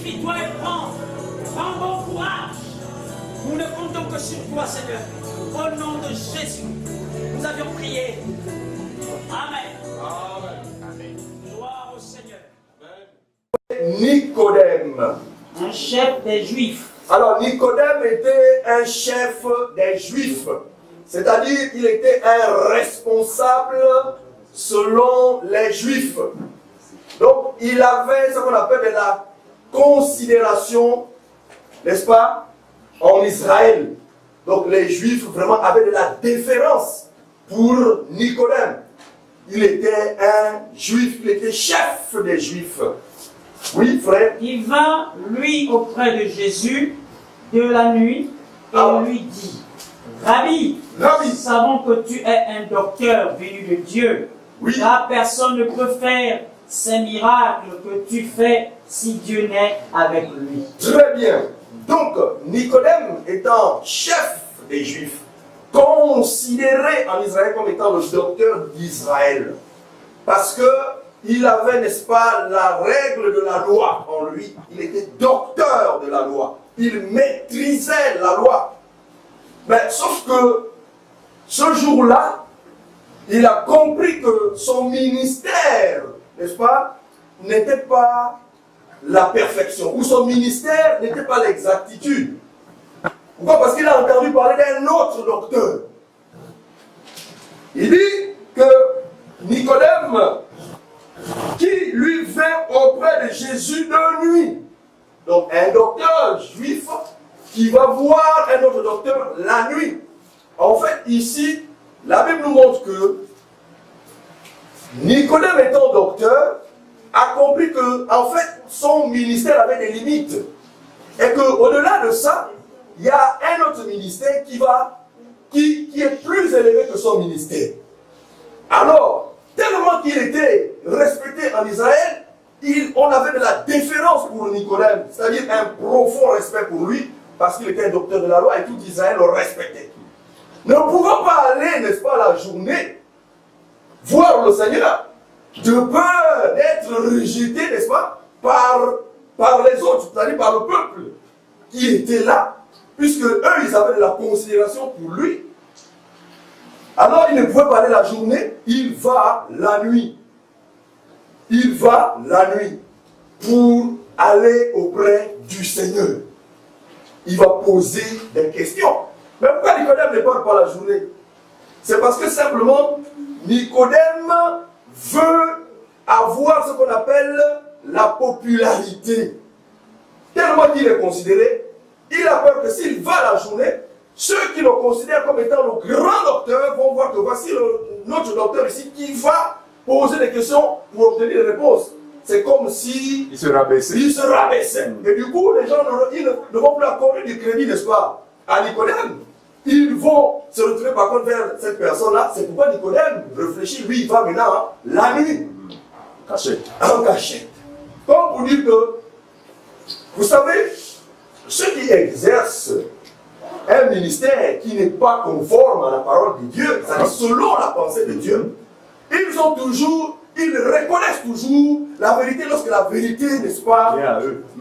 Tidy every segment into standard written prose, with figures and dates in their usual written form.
Fortifie-toi et prends bon courage. Nous ne comptons que sur toi, Seigneur. Au nom de Jésus, nous avions prié. Amen. Amen. Gloire au Seigneur. Nicodème. Un chef des Juifs. Alors Nicodème était un chef des Juifs. C'est-à-dire qu'il était un responsable selon les Juifs. Donc il avait ce qu'on appelle de la considération, n'est-ce pas, en Israël. Donc les Juifs vraiment avaient de la déférence pour Nicodème. Il était un Juif, il était chef des Juifs. Oui, frère. Il vint, lui, auprès de Jésus de la nuit et lui dit, Rabbi, nous savons que tu es un docteur venu de Dieu. Oui. Car personne ne peut faire ces miracles que tu fais si Dieu n'est avec lui. Très bien. Donc, Nicodème étant chef des Juifs, considéré en Israël comme étant le docteur d'Israël, parce que il avait, n'est-ce pas, la règle de la loi en lui. Il était docteur de la loi. Il maîtrisait la loi. Mais sauf que ce jour-là, il a compris que son ministère, n'est-ce pas, n'était pas la perfection. Ou son ministère n'était pas l'exactitude. Pourquoi? Parce qu'il a entendu parler d'un autre docteur. Il dit que Nicodème, qui lui vint auprès de Jésus de nuit. Donc un docteur juif qui va voir un autre docteur la nuit. En fait, ici, la Bible nous montre que Nicodème étant docteur, a compris que, en fait, son ministère avait des limites. Et qu'au-delà de ça, il y a un autre ministère qui est plus élevé que son ministère. Alors, tellement qu'il était respecté en Israël, on avait de la déférence pour Nicodème, c'est-à-dire un profond respect pour lui, parce qu'il était un docteur de la loi et tout Israël le respectait. Ne pouvant pas aller, n'est-ce pas, la journée, voir le Seigneur, de peur d'être rejeté, n'est-ce pas, par les autres, c'est-à-dire par le peuple qui était là, puisque eux, ils avaient de la considération pour lui. Alors, il ne pouvait pas aller la journée, il va la nuit. Il va la nuit pour aller auprès du Seigneur. Il va poser des questions. Mais pourquoi Nicodème ne parle pas la journée? C'est parce que simplement, Nicodème veut avoir ce qu'on appelle la popularité. Tellement qu'il est considéré, il a peur que s'il va la journée, ceux qui le considèrent comme étant le grand docteur vont voir que voici notre docteur ici qui va poser des questions pour obtenir des réponses. C'est comme si il se rabaissait. Il se rabaissait. Et du coup, les gens ne vont plus accorder du crédit, n'est-ce pas, à Nicodème. Ils vont se retrouver par contre vers cette personne-là. C'est pourquoi Nicodème réfléchit, lui, il va maintenant la nuit. Cachette. En cachette. Comme pour dire que, vous savez, ceux qui exercent un ministère qui n'est pas conforme à la parole de Dieu, c'est-à-dire selon la pensée de Dieu, ils reconnaissent toujours la vérité lorsque la vérité, n'est-ce pas,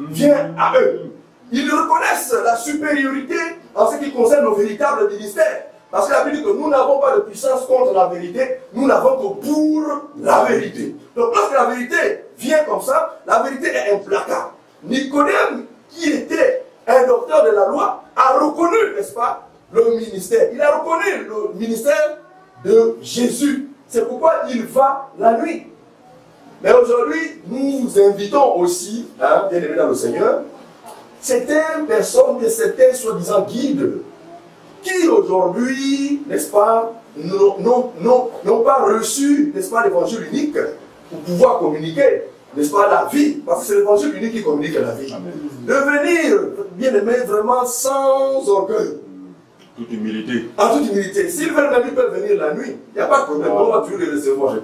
vient à eux. Ils reconnaissent la supériorité en ce qui concerne nos véritables ministères. Parce que la Bible dit que nous n'avons pas de puissance contre la vérité, nous n'avons que pour la vérité. Donc lorsque la vérité vient comme ça, la vérité est implacable. Nicodème, qui était un docteur de la loi, a reconnu, n'est-ce pas, le ministère. Il a reconnu le ministère de Jésus. C'est pourquoi il va la nuit. Mais aujourd'hui, nous invitons aussi, bien aimés dans le Seigneur, certaines personnes, certains soi-disant guides, qui aujourd'hui, n'est-ce pas, n'ont pas reçu, n'est-ce pas, l'évangile unique pour pouvoir communiquer, n'est-ce pas, la vie, parce que c'est l'évangile unique qui communique la vie. Amen. Devenir, bien aimé, vraiment sans orgueil. Toute humilité. En toute humilité. S'ils veulent même, ils peuvent venir la nuit. Il n'y a pas de problème. On va toujours les recevoir.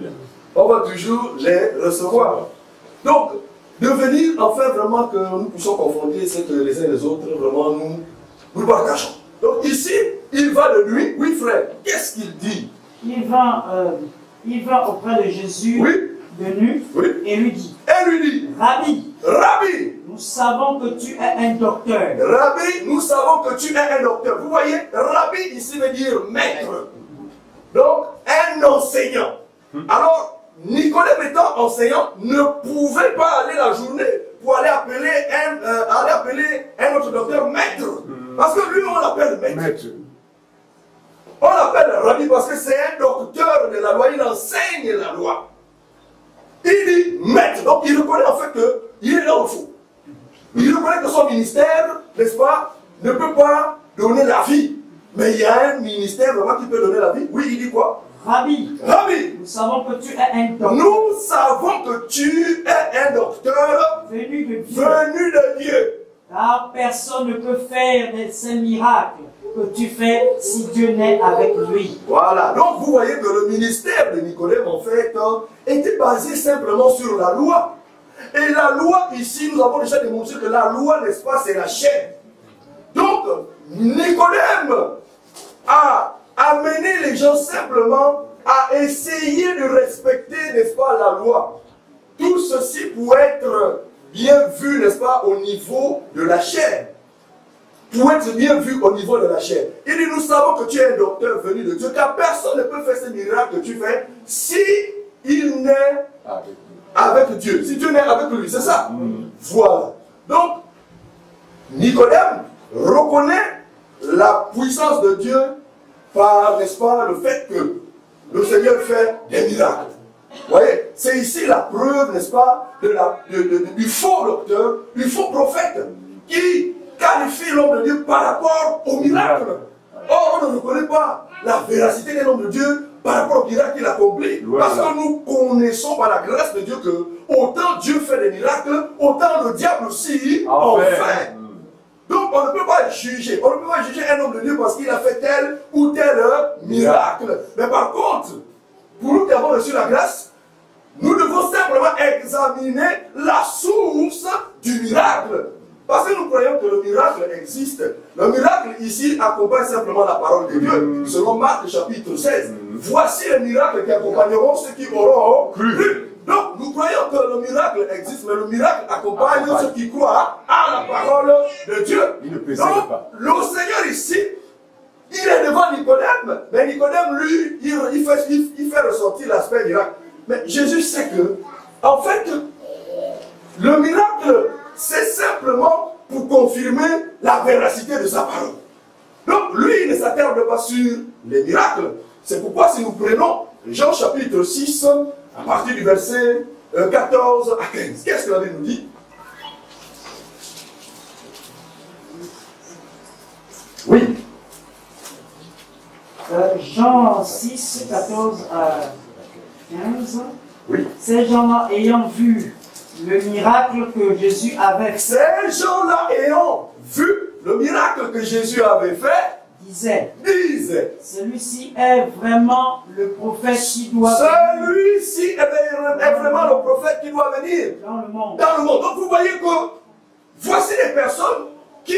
On va toujours les recevoir. Donc, devenir, enfin, vraiment que nous puissions confronter ce que les uns et les autres, vraiment, nous partageons. Donc ici, il va de nuit. Oui, frère, qu'est-ce qu'il dit? Il va auprès de Jésus venu et lui dit, Rabbi, Rabbi, nous savons que tu es un docteur. Rabbi, nous savons que tu es un docteur. Vous voyez, Rabbi ici veut dire maître. Donc, un enseignant. Alors, Nicodème étant enseignant, ne pouvait pas aller la journée pour aller appeler un autre docteur maître. Parce que lui, on l'appelle maître. On l'appelle Rabbi parce que c'est un docteur de la loi, il enseigne la loi. Il dit maître, donc il reconnaît en fait qu'il est là au fond. Il reconnaît que son ministère, n'est-ce pas, ne peut pas donner la vie. Mais il y a un ministère vraiment qui peut donner la vie. Oui, il dit quoi? Rabbi, nous savons que tu es un docteur. Nous savons que tu es un docteur venu de Dieu. Car personne ne peut faire ces miracles que tu fais si Dieu n'est avec lui. Voilà, donc vous voyez que le ministère de Nicodème en fait était basé simplement sur la loi. Et la loi ici, nous avons déjà démontré que la loi, n'est-ce pas, c'est la chair. Donc, Nicodème a amené les gens simplement à essayer de respecter, n'est-ce pas, la loi. Tout ceci pour être bien vu, n'est-ce pas, au niveau de la chair. Pour être bien vu au niveau de la chair. Il dit, nous savons que tu es un docteur venu de Dieu, car personne ne peut faire ces miracles que tu fais si il n'est avec Dieu. Si Dieu n'est avec lui, c'est ça. Voilà. Donc, Nicodème reconnaît la puissance de Dieu par, n'est-ce pas, le fait que le Seigneur fait des miracles. Vous voyez, c'est ici la preuve, n'est-ce pas, du faux docteur, du faux prophète, qui qualifie l'homme de Dieu par rapport au miracle. Or, on ne reconnaît pas la véracité de l'homme de Dieu par rapport au miracle qu'il accomplit. Parce que nous connaissons par la grâce de Dieu que autant Dieu fait des miracles, autant le diable aussi en fait. Donc, on ne peut pas juger. On ne peut pas juger un homme de Dieu parce qu'il a fait tel ou tel miracle. Mais par contre, pour nous qui avons reçu la grâce, nous devons simplement examiner la source du miracle. Parce que nous croyons que le miracle existe. Le miracle ici accompagne simplement la parole de Dieu. Selon Marc chapitre 16. Voici les miracles qui accompagneront ceux qui auront cru. Donc nous croyons que le miracle existe, mais le miracle accompagne ceux qui croient à la parole de Dieu. Donc le Seigneur ici, il est devant Nicodème, mais Nicodème lui, il fait ressortir l'aspect miracle. Mais Jésus sait que, en fait, le miracle, c'est simplement pour confirmer la véracité de sa parole. Donc lui, il ne s'attarde pas sur les miracles. C'est pourquoi si nous prenons Jean chapitre 6, à partir du verset 14 à 15, qu'est-ce que la Bible nous dit? Oui. Jean 6, 14 à 15. Oui. Ces gens-là ayant vu le miracle que Jésus avait fait. Ces gens-là ayant vu le miracle que Jésus avait fait, disait, celui-ci est vraiment le prophète qui doit venir. Celui-ci est vraiment le prophète qui doit venir dans le monde. Donc vous voyez que voici des personnes qui,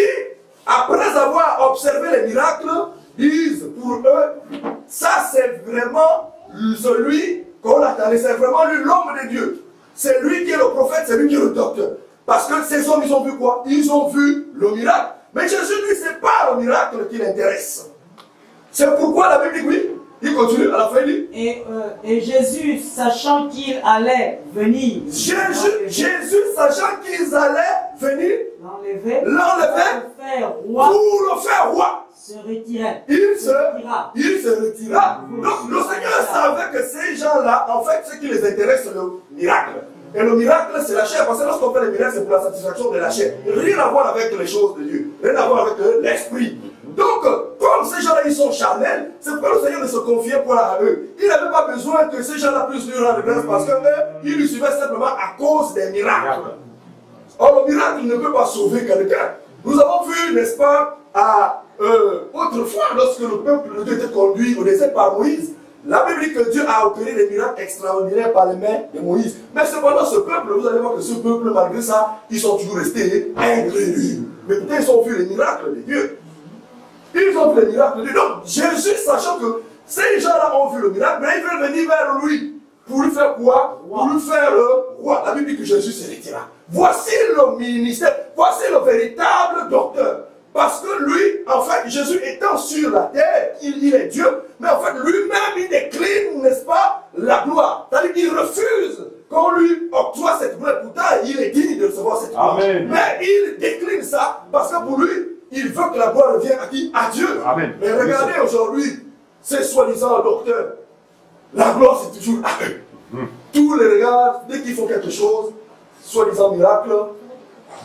après avoir observé les miracles, disent pour eux, ça c'est vraiment celui qu'on attendait, c'est vraiment lui l'homme de Dieu. C'est lui qui est le prophète, c'est lui qui est le docteur. Parce que ces hommes, ils ont vu quoi? Ils ont vu le miracle. Mais Jésus, lui, c'est pas le miracle qui l'intéresse. C'est pourquoi la Bible dit, oui, il continue, à la fin il dit. Et Jésus, sachant qu'il allait venir. Jésus, sachant qu'ils allaient venir, l'enlever, pour le faire roi, se retirait. Il se retira. Donc le Seigneur savait que ces gens-là, en fait, ce qui les intéresse, c'est le miracle. Et le miracle, c'est la chair. Parce que lorsqu'on fait les miracles, c'est pour la satisfaction de la chair. Rien à voir avec les choses de Dieu. Rien à voir avec l'esprit. Donc, comme ces gens-là, ils sont charnels, c'est pourquoi le Seigneur ne se confiait pas à eux. Il n'avait pas besoin que ces gens-là puissent lui rendre grâce parce qu'eux, ils lui suivaient simplement à cause des miracles. Or, le miracle ne peut pas sauver quelqu'un. Nous avons vu, n'est-ce pas, autrefois, lorsque le peuple de Dieu était conduit au désert par Moïse, la Bible dit que Dieu a opéré des miracles extraordinaires par les mains de Moïse. Mais cependant, ce peuple, vous allez voir que ce peuple, malgré ça, ils sont toujours restés incrédules. Mais peut-être ils ont vu les miracles de Dieu. Ils ont vu les miracles de Dieu. Donc, Jésus, sachant que ces gens-là ont vu le miracle, mais ils veulent venir vers lui Pour lui faire quoi? Pour lui faire le roi. La Bible dit que Jésus se retira. Voici le ministère, voici le véritable docteur. Parce que lui, en fait, Jésus étant sur la terre, il est Dieu, mais en fait, lui-même, il décline, n'est-ce pas, la gloire. C'est-à-dire qu'il refuse qu'on lui octroie cette gloire. Pourtant, il est digne de recevoir cette gloire. Amen. Mais il décline ça parce que pour lui, il veut que la gloire revienne à qui? À Dieu. Amen. Mais regardez aujourd'hui, ces soi-disant docteurs, la gloire c'est toujours à eux. Tous les regards, dès qu'ils font quelque chose, soi-disant miracle,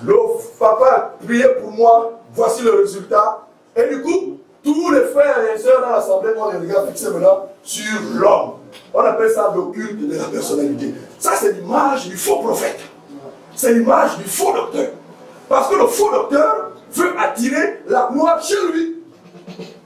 le papa priait pour moi, voici le résultat. Et du coup, tous les frères et sœurs dans l'assemblée ont les regards fixés maintenant sur l'homme. On appelle ça le culte de la personnalité. Ça, c'est l'image du faux prophète. C'est l'image du faux docteur. Parce que le faux docteur veut attirer la gloire chez lui.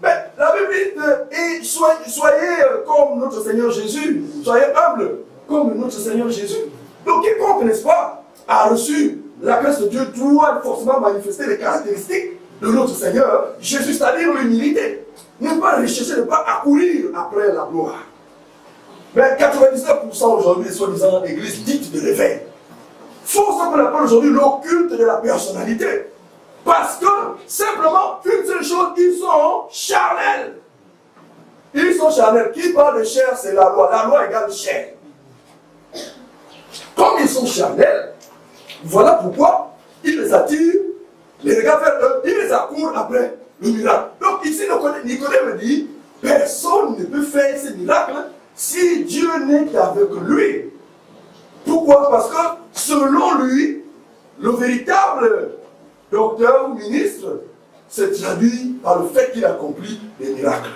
Mais la Bible dit, et soyez comme notre Seigneur Jésus, soyez humbles comme notre Seigneur Jésus. Donc quiconque, n'est-ce pas, a reçu la grâce de Dieu doit forcément manifester les caractéristiques de notre Seigneur Jésus, c'est-à-dire l'humilité. Ne pas rechercher, ne pas accourir après la gloire. Mais 99% aujourd'hui, soi-disant, églises dites de l'éveil, font ce qu'on appelle aujourd'hui le culte de la personnalité. Parce que, simplement, une seule chose, ils sont charnels. Ils sont charnels. Qui parle de chair, c'est la loi. La loi égale chair. Comme ils sont charnels, voilà pourquoi ils les attirent, les regards vers eux, ils les accourent après le miracle. Donc ici, Nicodème dit, personne ne peut faire ces miracles si Dieu n'est qu'avec lui. Pourquoi? Parce que, selon lui, le véritable docteur ou ministre se traduit par le fait qu'il accomplit des miracles.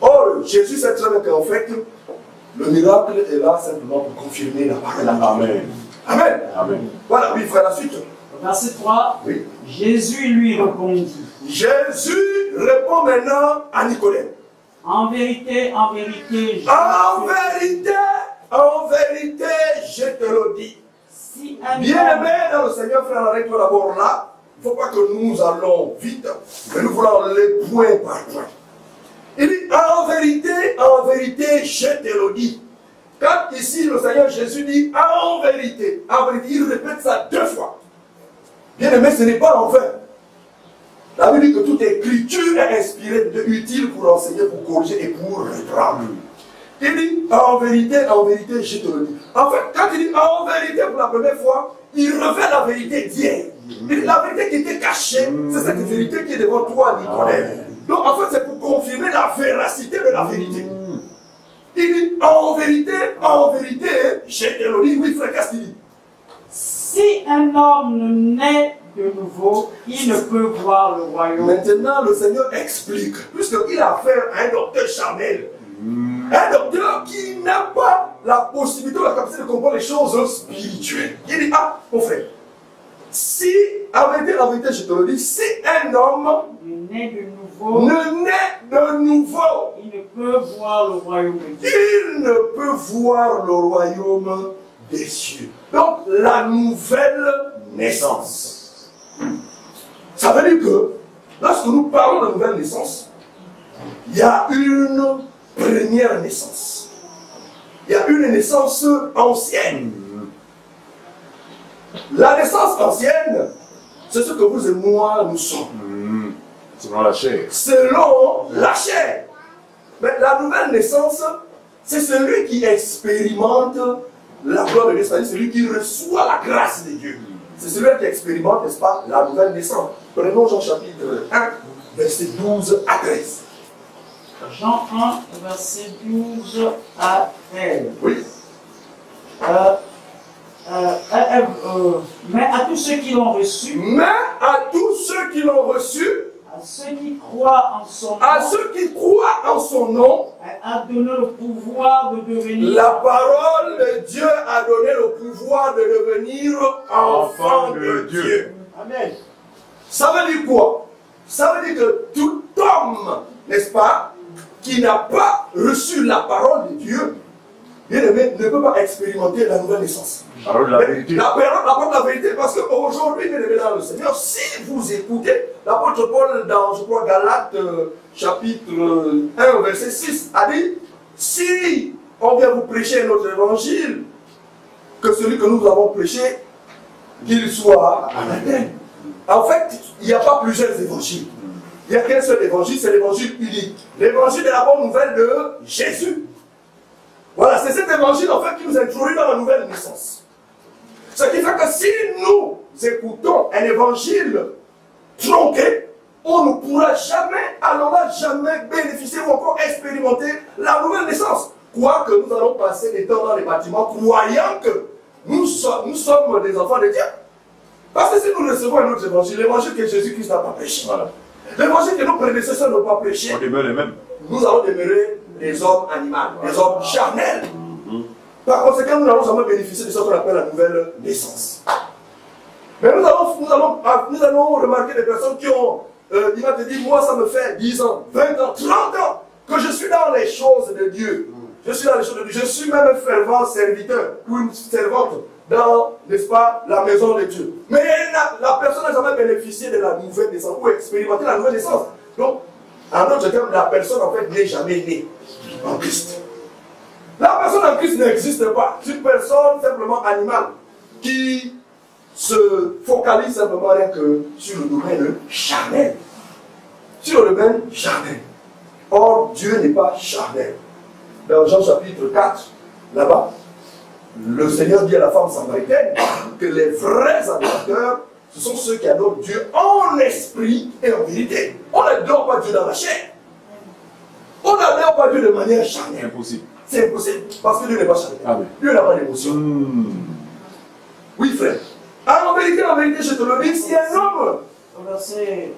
Or, Jésus sait très bien qu'en fait, le miracle est là simplement pour confirmer la parole. Amen. Amen. Amen. Voilà, oui, frère, la suite. Verset 3. Oui. Jésus lui répondit. Jésus répond maintenant à Nicodème. En vérité, En vérité, je te le dis. si un Bien-aimé dans le Seigneur, frère, arrête-toi d'abord là. Il ne faut pas que nous allons vite, mais nous voulons les point par point. Il dit, en vérité, je te le dis. Quand ici le Seigneur Jésus dit, en vérité, il répète ça 2 fois. Bien-aimé, ce n'est pas en vain. La Bible dit que toute écriture est inspirée, utile pour enseigner, pour corriger et pour reprendre. Il dit, en vérité, je te le dis. En fait, quand il dit en vérité pour la première fois, il revêt la vérité d'hier. La vérité qui était cachée, c'est cette vérité qui est devant toi, Nicodème. Donc en fait, c'est pour confirmer la véracité de la vérité. Il dit, en vérité, je te le dis. Oui, frère, qu'est-ce qu'il dit? Si un homme ne naît de nouveau, il ne peut voir le royaume. Maintenant, le Seigneur explique, puisqu'il a affaire à un docteur charnel. Un docteur qui n'a pas la possibilité ou la capacité de comprendre les choses spirituelles. Il dit, ah, mon frère, si, en vérité, je te le dis, si un homme Ne naît de nouveau, il ne peut voir le royaume de Dieu. Il ne peut voir le royaume des cieux. Donc, la nouvelle naissance. Ça veut dire que, lorsque nous parlons de nouvelle naissance, il y a une première naissance. Il y a une naissance ancienne. La naissance ancienne, c'est ce que vous et moi nous sommes. Selon la chair. Selon la chair. Mais la nouvelle naissance, c'est celui qui expérimente la gloire de Dieu, c'est-à-dire celui qui reçoit la grâce de Dieu. C'est celui qui expérimente, n'est-ce pas, la nouvelle naissance. Prenons Jean chapitre 1, verset 12 à 13. Jean 1, verset 12 à 13. Oui. Mais à tous ceux qui l'ont reçu, à ceux qui croient en son nom, a donné le pouvoir de devenir. La parole de Dieu a donné le pouvoir de devenir enfant de Dieu. Amen. Ça veut dire quoi? Ça veut dire que tout homme, n'est-ce pas, qui n'a pas reçu la parole de Dieu, bien-aimé, ne peut pas expérimenter la nouvelle naissance. La parole de la vérité. La parole de la vérité, parce qu'aujourd'hui, bien-aimé dans le Seigneur, si vous écoutez, l'apôtre Paul dans, je crois, Galates, chapitre 1, verset 6, a dit, si on vient vous prêcher un autre évangile que celui que nous avons prêché, qu'il soit anathème. En fait, il n'y a pas plusieurs évangiles. Il n'y a qu'un seul évangile, c'est l'évangile unique. L'évangile de la bonne nouvelle de Jésus. Voilà, c'est cet évangile en fait qui nous introduit dans la nouvelle naissance. Ce qui fait que si nous écoutons un évangile tronqué, on ne pourra jamais, alors là, jamais bénéficier ou encore expérimenter la nouvelle naissance. Quoique nous allons passer des temps dans les bâtiments croyant que nous sommes des enfants de Dieu. Parce que si nous recevons un autre évangile, l'évangile que Jésus-Christ n'a pas prêché, voilà. L'évangile que nos prédécesseurs n'ont pas prêché, On demeure les mêmes. nous allons demeurer des hommes animaux, des hommes charnels. Par conséquent, nous n'allons jamais bénéficier de ce qu'on appelle la nouvelle naissance. Mais nous allons remarquer des personnes qui ont, il va te dire, moi ça me fait 10 ans, 20 ans, 30 ans que je suis dans les choses de Dieu. Je suis dans les choses de Dieu. Je suis même un fervent serviteur ou une servante dans, n'est-ce pas, la maison de Dieu. Mais la personne n'a jamais bénéficié de la nouvelle naissance ou expérimenté la nouvelle naissance. Donc, en d'autres termes, la personne en fait n'est jamais née en Christ. La personne en Christ n'existe pas. C'est une personne simplement animale qui se focalise simplement rien que sur le domaine charnel. Sur le domaine charnel. Or, Dieu n'est pas charnel. Dans Jean chapitre 4, là-bas, le Seigneur dit à la femme samaritaine que les vrais adorateurs, ce sont ceux qui adorent Dieu en esprit et en vérité. On n'adore pas Dieu dans la chair. On n'adore pas Dieu de manière charnelle. Impossible. C'est impossible, parce que Dieu n'est pas charnel. Ah oui. Dieu n'a pas d'émotion. Oui, frère. En vérité, je te le dis, si un homme... Verset,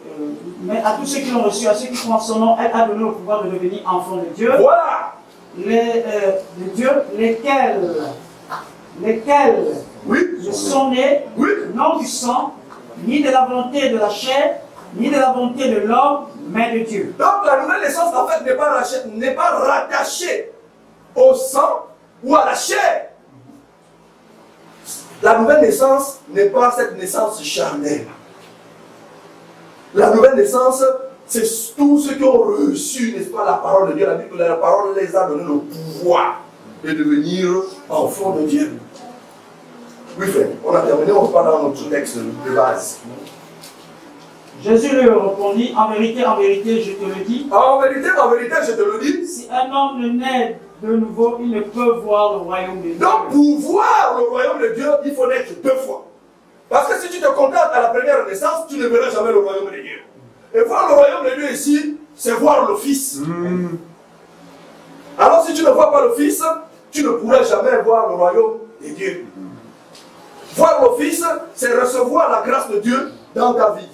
mais à tous ceux qui l'ont reçu, à ceux qui croient en son nom, elle a donné le pouvoir de devenir enfants de Dieu. Voilà. De Dieu, lesquels Oui. sont nés, Oui. non du sang, ni de la volonté de la chair, ni de la volonté de l'homme, mais de Dieu. Donc la nouvelle naissance, en fait, n'est pas rattachée au sang ou à la chair. La nouvelle naissance n'est pas cette naissance charnelle. La nouvelle naissance, c'est tous ceux qui ont reçu, n'est-ce pas, la parole de Dieu. La Bible, la parole les a donné le pouvoir de devenir enfants de Dieu. Oui, frère, on a terminé, on parle dans notre texte de base. Jésus lui répondit, en vérité, je te le dis. En vérité, je te le dis. Si un homme ne naît de nouveau, il ne peut voir le royaume de Dieu. Donc, pour voir le royaume de Dieu, il faut naître 2 fois. Parce que si tu te contentes à la première naissance, tu ne verras jamais le royaume de Dieu. Et voir le royaume de Dieu ici, c'est voir le Fils. Alors si tu ne vois pas le Fils, tu ne pourras jamais voir le royaume de Dieu. Voir le Fils, c'est recevoir la grâce de Dieu dans ta vie.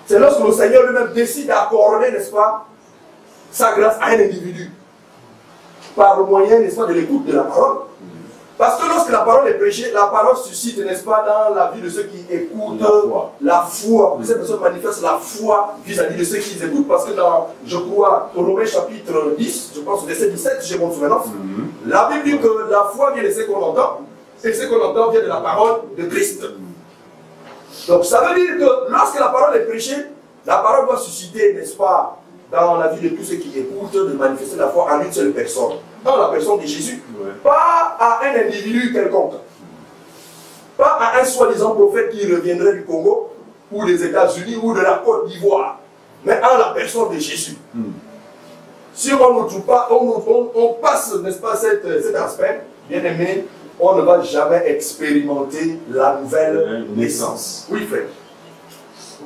C'est lorsque le Seigneur lui-même décide d'accorder, n'est-ce pas, sa grâce à un individu. Par le moyen, n'est-ce pas, de l'écoute de la parole. Parce que lorsque la parole est prêchée, la parole suscite, n'est-ce pas, dans la vie de ceux qui écoutent la foi. Cette personne manifeste la foi vis-à-vis de ceux qui écoutent. Parce que dans, je crois, au Romains chapitre 10, je pense au verset 17, j'ai mon souvenance, la Bible dit que la foi vient de ce qu'on entend, et ce qu'on entend vient de la parole de Christ. Donc ça veut dire que lorsque la parole est prêchée, la parole doit susciter, n'est-ce pas, dans la vie de tous ceux qui écoutent, de manifester la foi en une seule personne. Dans la personne de Jésus. Ouais. Pas à un individu quelconque. Pas à un soi-disant prophète qui reviendrait du Congo, ou des États-Unis, ou de la Côte d'Ivoire. Mais à la personne de Jésus. Si on ne trouve pas, on passe, n'est-ce pas, cet aspect, bien aimé, on ne va jamais expérimenter la nouvelle naissance. Oui, frère.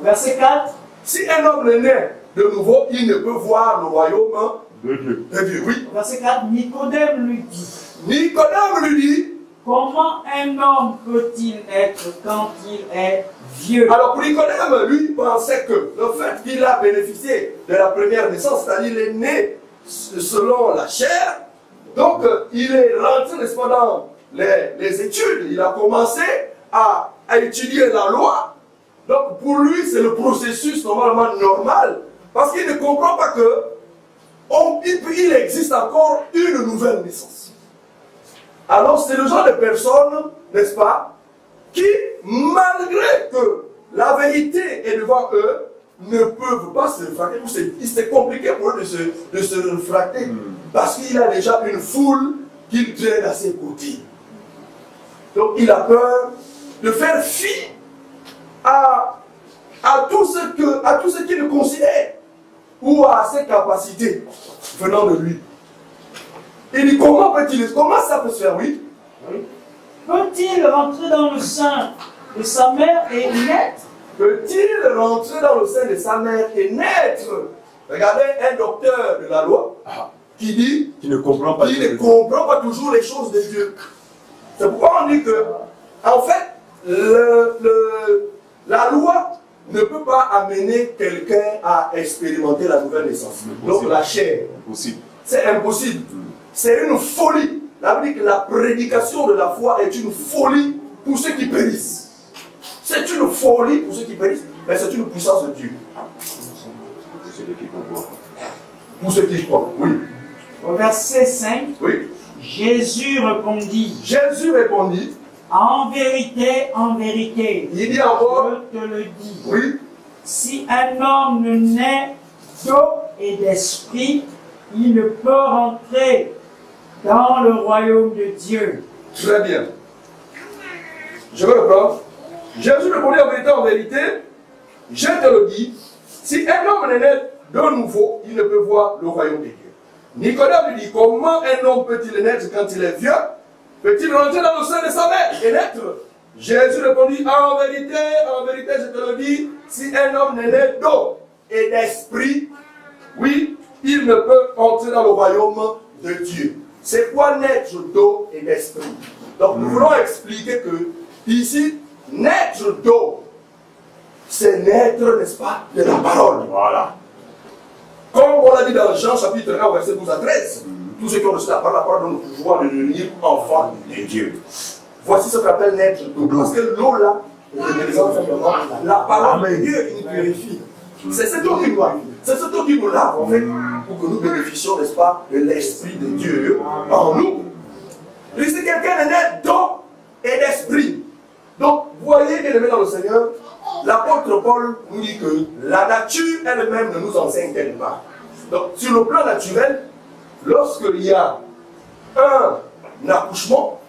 Verset 4. Si un homme est né de nouveau, il ne peut voir le royaume de Dieu. Oui. Verset 4, Nicodème lui dit. Nicodème lui dit. Comment un homme peut-il être quand il est vieux? Alors pour Nicodème, lui, pensait que le fait qu'il a bénéficié de la première naissance, c'est-à-dire il est né selon la chair, donc il est rentré, n'est-ce pas, dans les études, il a commencé à étudier la loi. Donc pour lui, c'est le processus normalement normal, parce qu'il ne comprend pas que il existe encore une nouvelle naissance. Alors c'est le genre de personnes, n'est-ce pas, qui, malgré que la vérité est devant eux, ne peuvent pas se réfracter. C'est compliqué pour eux de se réfracter parce qu'il a déjà une foule qu'il traîne à ses côtés. Donc il a peur de faire fi à tout ce qu'il considère ou à ses capacités venant de lui. Il dit comment ça peut se faire, oui? Peut-il rentrer dans le sein de sa mère et naître? Peut-il rentrer dans le sein de sa mère et naître? Regardez un docteur de la loi qui dit Qui ne comprend pas. qu'il ne comprend pas toujours les choses de Dieu. C'est pourquoi on dit que, en fait, la loi ne peut pas amener quelqu'un à expérimenter la nouvelle naissance. Donc la chair, c'est impossible. C'est une folie. La Bible dit que la prédication de la foi est une folie pour ceux qui périssent. C'est une folie pour ceux qui périssent, mais c'est une puissance de Dieu. Pour ceux qui croient, oui. Au verset 5, Oui. Jésus répondit, en vérité, il dit encore, je te le dis, oui, si un homme ne naît d'eau et d'esprit, il ne peut rentrer dans le royaume de Dieu. très bien. Je vais reprendre. Jésus répondit en vérité, je te le dis, si un homme ne naît de nouveau, il ne peut voir le royaume de Dieu. Nicodème lui dit, comment un homme peut-il naître quand il est vieux? Peut-il rentrer dans le sein de sa mère et naître? Jésus répondit, en vérité, je te le dis, si un homme ne naît d'eau et d'esprit, oui, il ne peut entrer dans le royaume de Dieu. C'est quoi naître d'eau et d'esprit? Donc nous voulons expliquer que ici, naître d'eau, c'est naître, n'est-ce pas, de la parole. Voilà. Comme on l'a dit dans Jean chapitre 1, verset 12 à 13, tous ceux qui ont reçu la parole dont nous pouvons devenir enfants de Dieu. Voici ce qu'on appelle naître d'eau. Parce que l'eau là, représente simplement la parole de Dieu qui nous purifie. C'est cette eau qui nous lave. C'est cette eau qui nous lave en fait, pour que nous bénéficions, n'est-ce pas, de l'Esprit de Dieu en nous. Et si quelqu'un est né d'eau et d'esprit, donc vous voyez, bien aimé dans le Seigneur, l'apôtre Paul nous dit que la nature elle-même ne nous enseigne tellement pas. Donc sur le plan naturel, lorsqu'il y a un accouchement,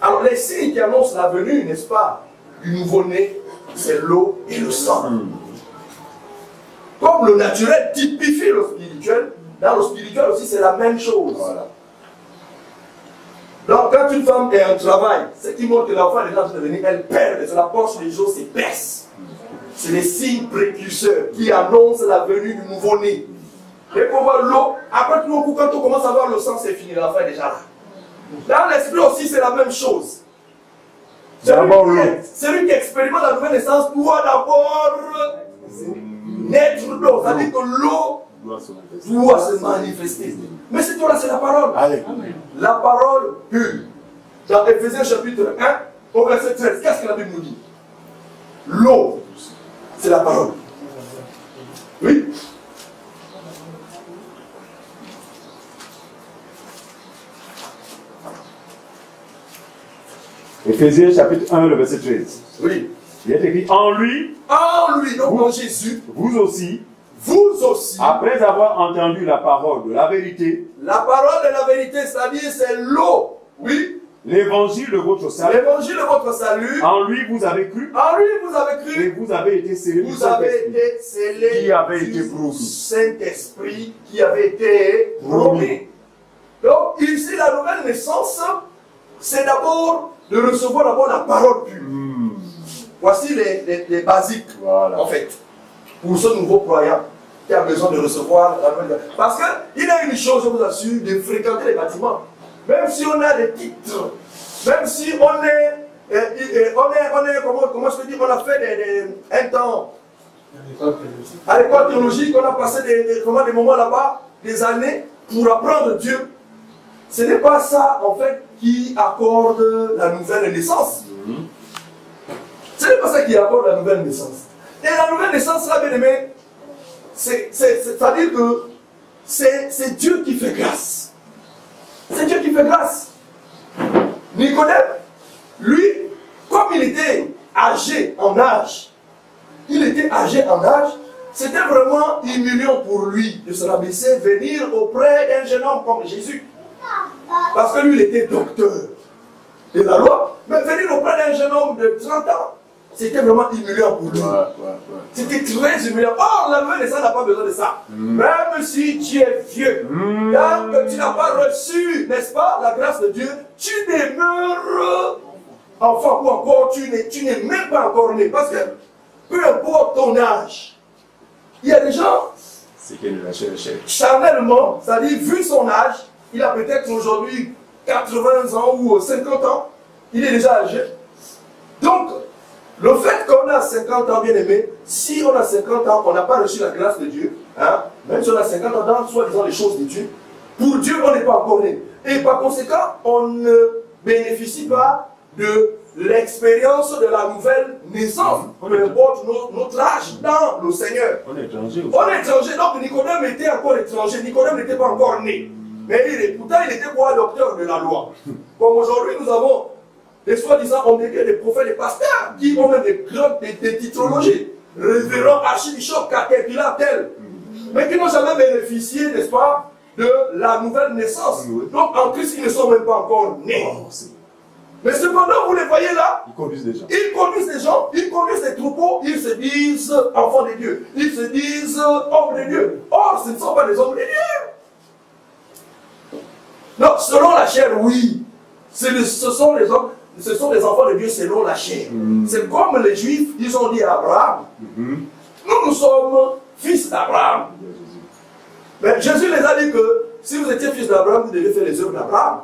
alors les signes qui annoncent la venue, n'est-ce pas, du nouveau-né, c'est l'eau et le sang. Comme le naturel typifie le spirituel, dans le spirituel aussi c'est la même chose. Voilà. Donc quand une femme est en travail, ce qui montre que l'enfant est en train de venir, elle perd, sur la porte les jours s'épaissent. C'est les signes précurseurs qui annoncent la venue du nouveau-né. Et pour voir l'eau, après tout le coup, quand on commence à voir le sang, c'est fini, l'enfant est déjà là. Dans l'esprit aussi, c'est la même chose. Celui qui expérimente la nouvelle naissance doit d'abord naître d'eau. C'est-à-dire que l'eau doit se manifester. Mais cette eau-là, c'est la parole. Allez. La parole pure. Dans Éphésiens chapitre 1, au verset 13, qu'est-ce que la Bible nous dit? L'eau, c'est la parole. Oui. Éphésiens chapitre 1, le verset 13. Oui. Il est écrit en lui, donc en Jésus, vous aussi, après avoir entendu la parole de la vérité, la parole de la vérité, c'est-à-dire c'est l'eau, oui, l'évangile de votre salut, en lui vous avez cru, et vous avez été scellés du Saint-Esprit, qui avait été promis. Saint-Esprit qui avait été promis. Donc ici la nouvelle naissance, c'est d'abord de recevoir d'abord la parole pure. Voici les basiques, voilà. En fait, pour ce nouveau croyant qui a besoin de recevoir la nouvelle. Parce qu'il y a une chose, je vous assure, de fréquenter les bâtiments. Même si on a des titres, même si on est, comment je peux dire, on a fait un temps à l'école théologique, on a passé des moments là-bas, des années, pour apprendre Dieu. Ce n'est pas ça, en fait, qui accorde la nouvelle naissance. Ce n'est pas ça qui accorde la nouvelle naissance. Et la nouvelle naissance, là, bien aimé, c'est-à-dire que c'est Dieu qui fait grâce. C'est Dieu qui fait grâce. Nicodème, lui, comme il était âgé en âge, c'était vraiment humiliant pour lui de se rabaisser, venir auprès d'un jeune homme comme Jésus. Parce que lui, il était docteur de la loi. Mais venir auprès d'un jeune homme de 30 ans, c'était vraiment humiliant pour lui. C'était très humiliant. Or, la nouvelle naissance n'a pas besoin de ça. Même si tu es vieux, tant que tu n'as pas reçu, n'est-ce pas, la grâce de Dieu, tu demeures enfant ou encore tu n'es même pas encore né. Parce que peu importe ton âge, il y a des gens, charnellement, c'est-à-dire vu son âge, il a peut-être aujourd'hui 80 ans ou 50 ans, il est déjà âgé. Donc, le fait qu'on a 50 ans, bien aimé, si on a 50 ans, on n'a pas reçu la grâce de Dieu, hein, même si on a 50 ans dans soi-disant les choses de Dieu, pour Dieu, on n'est pas encore né. Et par conséquent, on ne bénéficie pas de l'expérience de la nouvelle naissance, peu importe notre âge dans le Seigneur. On est étranger. On est étranger, donc Nicodème était encore étranger, Nicodème n'était pas encore né. Mais pourtant, il était quoi, docteur de la loi. Comme aujourd'hui, nous avons des soi-disant hommes de Dieu, des prophètes, des pasteurs, qui ont même des titrologies. Révérend, archibishop, caterpillar, tel. Mais qui n'ont jamais bénéficié, n'est-ce pas, de la nouvelle naissance. Donc en Christ, ils ne sont même pas encore nés. Mais cependant, vous les voyez là, ils conduisent des gens. Ils conduisent des gens, ils conduisent des troupeaux, ils se disent enfants de Dieu. Ils se disent hommes de Dieu. Or, ce ne sont pas des hommes de Dieu. Non, selon la chair, oui. Ce sont les hommes, ce sont des enfants de Dieu selon la chair. C'est comme les Juifs, ils ont dit à Abraham, nous sommes fils d'Abraham. Mais Jésus les a dit que si vous étiez fils d'Abraham, vous devez faire les œuvres d'Abraham.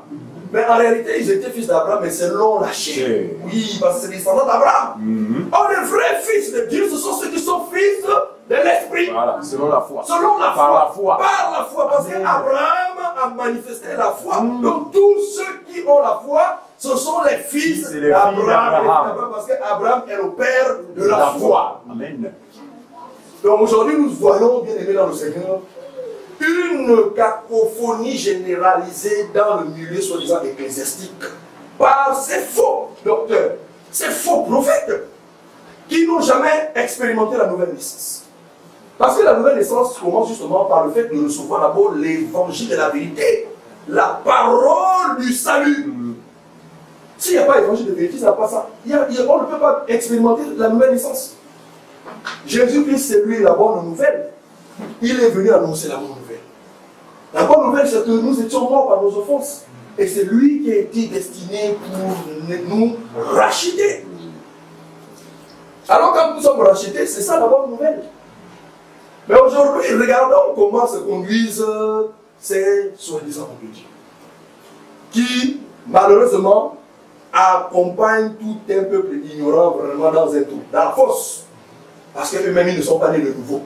Mais en réalité, ils étaient fils d'Abraham, mais selon la chair. Oui, parce que c'est les descendants d'Abraham. Or, les vrais fils de Dieu, ce sont ceux qui sont fils de l'esprit. Voilà, selon la foi. Selon la foi. Par la foi. Par la foi, parce qu'Abraham a manifesté la foi. Donc, tous ceux qui ont la foi, ce sont les fils d'Abraham. Parce qu'Abraham est le père de la foi. Amen. Donc, aujourd'hui, nous voyons, bien aimés dans le Seigneur, une cacophonie généralisée dans le milieu soi-disant ecclésiastique par ces faux docteurs, ces faux prophètes qui n'ont jamais expérimenté la nouvelle naissance. Parce que la nouvelle naissance commence justement par le fait de recevoir d'abord l'évangile de la vérité, la parole du salut. S'il n'y a pas l'évangile de vérité, ça n'a pas ça. On ne peut pas expérimenter la nouvelle naissance. Jésus-Christ, c'est lui la bonne nouvelle. Il est venu annoncer la bonne nouvelle. La bonne nouvelle, c'est que nous étions morts par nos offenses. Et c'est lui qui a été destiné pour nous racheter. Alors quand nous sommes rachetés, c'est ça la bonne nouvelle. Mais aujourd'hui, regardons comment se conduisent ces soi-disant hommes de Dieu, qui, malheureusement, accompagnent tout un peuple ignorant vraiment dans la fosse. Parce qu'eux-mêmes, ils ne sont pas nés de nouveau.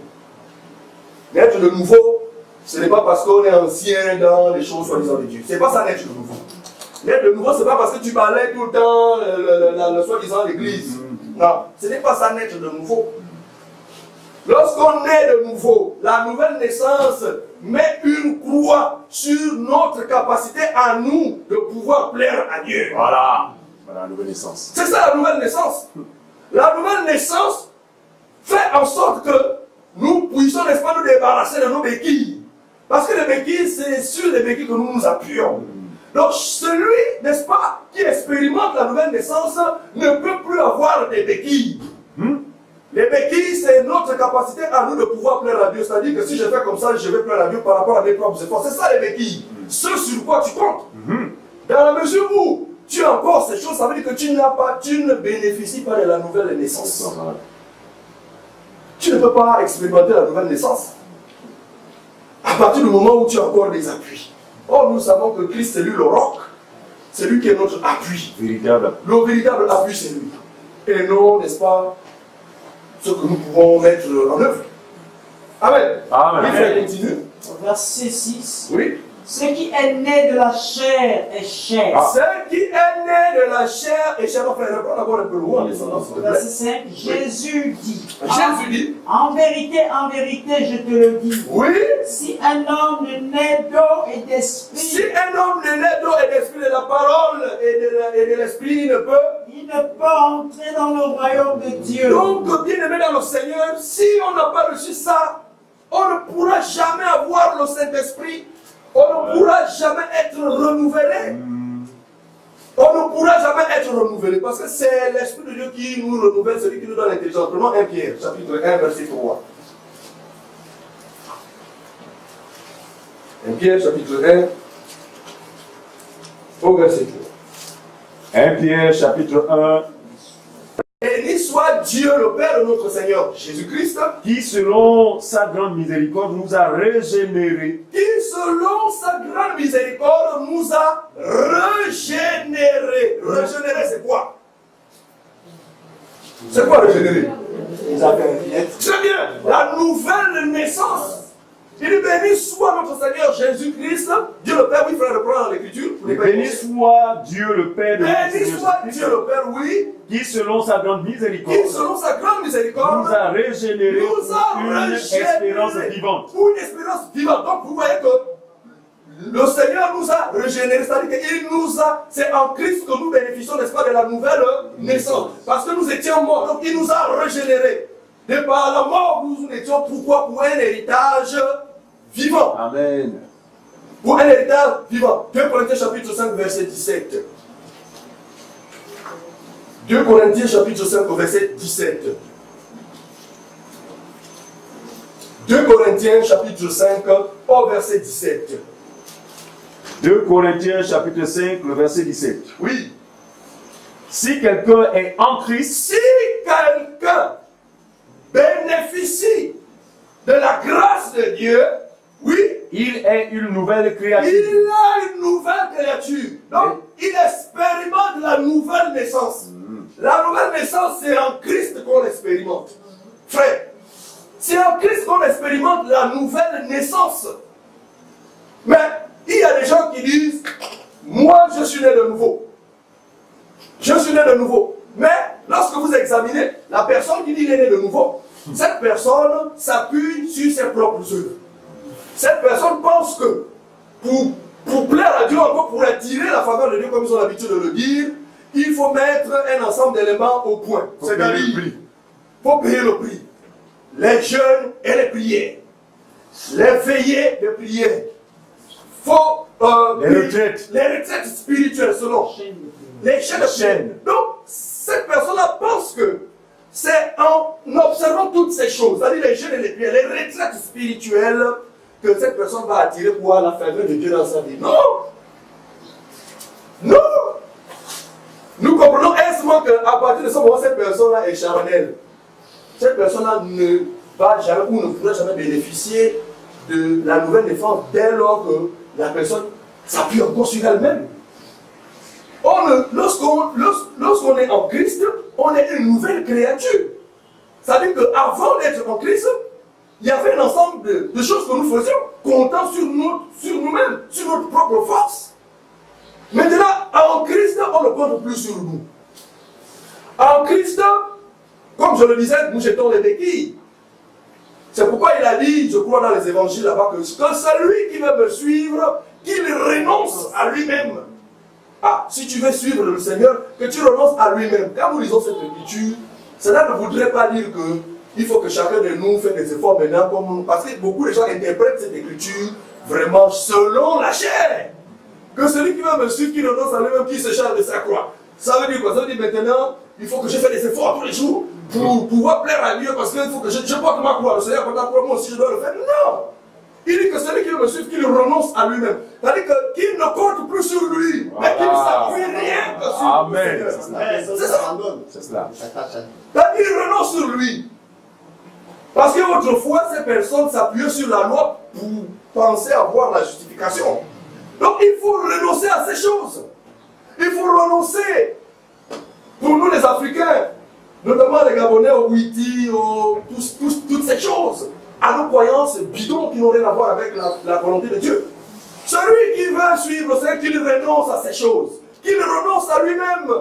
Naître de nouveau, ce n'est pas parce qu'on est ancien dans les choses soi-disant de Dieu. Ce n'est pas ça naître de nouveau. Naître de nouveau, ce n'est pas parce que tu parlais tout le temps le soi-disant l'église. Non, ce n'est pas ça naître de nouveau. Lorsqu'on naît de nouveau, la nouvelle naissance met une croix sur notre capacité à nous de pouvoir plaire à Dieu. Voilà la nouvelle naissance. C'est ça la nouvelle naissance. La nouvelle naissance fait en sorte que nous puissions, n'est-ce pas, nous débarrasser de nos béquilles. Parce que les béquilles, c'est sur les béquilles que nous nous appuyons. Donc celui, n'est-ce pas, qui expérimente la nouvelle naissance ne peut plus avoir des béquilles. Les béquilles, c'est notre capacité à nous de pouvoir plaire à Dieu. C'est-à-dire que si je fais comme ça, je vais plaire à Dieu par rapport à mes propres efforts. C'est ça les béquilles. Ce sur quoi tu comptes. Dans la mesure où tu as encore ces choses, ça veut dire que tu ne bénéficies pas de la nouvelle naissance. Tu ne peux pas expérimenter la nouvelle naissance à partir du moment où tu as encore des appuis. Or, nous savons que Christ, c'est lui le roc. C'est lui qui est notre appui. Véritable. Le véritable appui, c'est lui. Et non, n'est-ce pas, ce que nous pouvons mettre en œuvre. Amen. Amen. Il faut continuer. Verset 6. Oui. Ce qui est né de la chair est chair. Ce qui est né de la chair est chair. Enfin, reprends d'abord un peu loin. Verset 5. Jésus dit. Jésus dit. En vérité, je te le dis. Oui. Si un homme ne naît d'eau et d'esprit. Si un homme ne naît d'eau et d'esprit, de la parole et de l'esprit ne peut. Il ne peut entrer dans le royaume de Dieu. Donc, bien aimé dans le Seigneur, si on n'a pas reçu ça, on ne pourra jamais avoir le Saint-Esprit. On ne pourra jamais être renouvelé. On ne pourra jamais être renouvelé parce que c'est l'Esprit de Dieu qui nous renouvelle, celui qui nous donne l'intelligence. Prenons 1 Pierre, chapitre 1, verset 3. 1 Pierre, chapitre 1, au verset 3. 1 Pierre, chapitre 1. Béni soit Dieu, le Père de notre Seigneur Jésus-Christ, qui selon sa grande miséricorde nous a régénérés. Qui selon sa grande miséricorde nous a régénérés. Régénérer, c'est quoi? C'est quoi régénérer? Très bien, la nouvelle naissance. Il dit béni soit notre Seigneur Jésus-Christ, Dieu le Père, oui frère, reprends l'écriture. Béni soit Dieu le Père de notre Béni soit Dieu le Père, oui. Qui selon sa grande miséricorde Qui selon sa grande miséricorde nous a régénérés pour une espérance vivante. Pour une espérance vivante. Donc vous voyez que le Seigneur nous a régénérés, c'est-à-dire qu'il nous a, c'est en Christ que nous bénéficions, n'est-ce pas, de la nouvelle naissance. Parce que nous étions morts, donc il nous a régénérés. Et par la mort, nous étions pourquoi? Pour un héritage vivant. Amen. Pour un héritage vivant. 2 Corinthiens chapitre 5, verset 17. 2 Corinthiens chapitre 5, verset 17. 2 Corinthiens chapitre 5, au verset 17. 2 Corinthiens chapitre 5, le verset 17. Oui. Si quelqu'un est en Christ, si quelqu'un bénéficie de la grâce de Dieu, oui, il est une nouvelle créature. Il a une nouvelle créature. Donc, il expérimente la nouvelle naissance. La nouvelle naissance, c'est en Christ qu'on l'expérimente. Frère, c'est en Christ qu'on expérimente la nouvelle naissance. Mais il y a des gens qui disent, moi je suis né de nouveau. Je suis né de nouveau. Mais lorsque vous examinez la personne qui dit qu'il est né de nouveau, cette personne s'appuie sur ses propres œuvres. Cette personne pense que pour plaire à Dieu, encore pour attirer la faveur de Dieu, comme ils ont l'habitude de le dire, il faut mettre un ensemble d'éléments au point. C'est-à-dire, il faut payer le prix. Les jeûnes et les prières. Les veillées de prière. Faut les retraites spirituelles selon. Les chaînes. Donc, cette personne-là pense que c'est en observant toutes ces choses, c'est-à-dire les jeûnes et les prières, les retraites spirituelles, que cette personne va attirer pour la faveur de Dieu dans sa vie. Non! Non! Nous comprenons aisément qu'à partir de ce moment, cette personne-là est charnelle. Cette personne-là ne va jamais ou ne pourra jamais bénéficier de la nouvelle naissance dès lors que la personne s'appuie encore sur elle-même. Lorsqu'on est en Christ, on est une nouvelle créature. C'est-à-dire qu'avant d'être en Christ, il y avait un ensemble de choses que nous faisions, comptant sur nous-mêmes, sur notre propre force. Maintenant, en Christ, on ne compte plus sur nous. En Christ, comme je le disais, nous jetons les béquilles. C'est pourquoi il a dit, je crois dans les évangiles là-bas, que celui qui veut me suivre, qu'il renonce à lui-même. Ah, si tu veux suivre le Seigneur, que tu renonces à lui-même. Quand nous lisons cette écriture, cela ne voudrait pas dire que il faut que chacun de nous fasse des efforts maintenant comme nous. Parce que beaucoup de gens interprètent cette écriture vraiment selon la chair. Que celui qui va me suivre, qui renonce à lui-même, qui se charge de sa croix. Ça veut dire quoi? Ça veut dire maintenant, il faut que je fasse des efforts tous les jours pour pouvoir plaire à Dieu parce qu'il faut que je porte ma croix. Le Seigneur porte ma croix, moi aussi je dois le faire. Non! Il dit que celui qui veut me suivre, qu'il renonce à lui-même. C'est-à-dire qu'il ne compte plus sur lui, mais qu'il ne s'appuie rien que sur lui. Amen. C'est ça. C'est cela. C'est-à-dire qu'il renonce sur lui. Parce qu'autrefois, ces personnes s'appuyaient sur la loi pour penser avoir la justification. Donc il faut renoncer à ces choses. Il faut renoncer. Pour nous les Africains, notamment les Gabonais, au Haïti, toutes ces choses, à nos croyances bidons qui n'ont rien à voir avec la volonté de Dieu. Celui qui veut suivre, c'est qu'il renonce à ces choses, qu'il renonce à lui-même.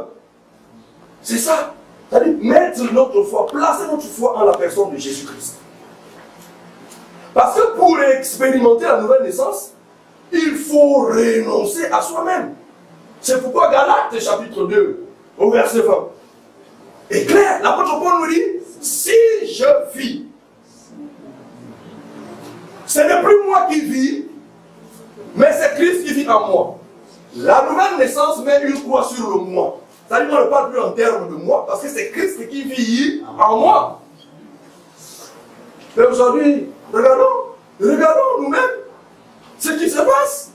C'est ça. C'est-à-dire mettre notre foi, placer notre foi en la personne de Jésus-Christ. Parce que pour expérimenter la nouvelle naissance, il faut renoncer à soi-même. C'est pourquoi Galates chapitre 2, au verset 20, est clair. L'apôtre Paul nous dit, si je vis, ce n'est plus moi qui vis, mais c'est Christ qui vit en moi. La nouvelle naissance met une croix sur le moi. C'est-à-dire qu'on ne parle plus en termes de moi, parce que c'est Christ qui vit en moi. Mais aujourd'hui, regardons nous-mêmes ce qui se passe.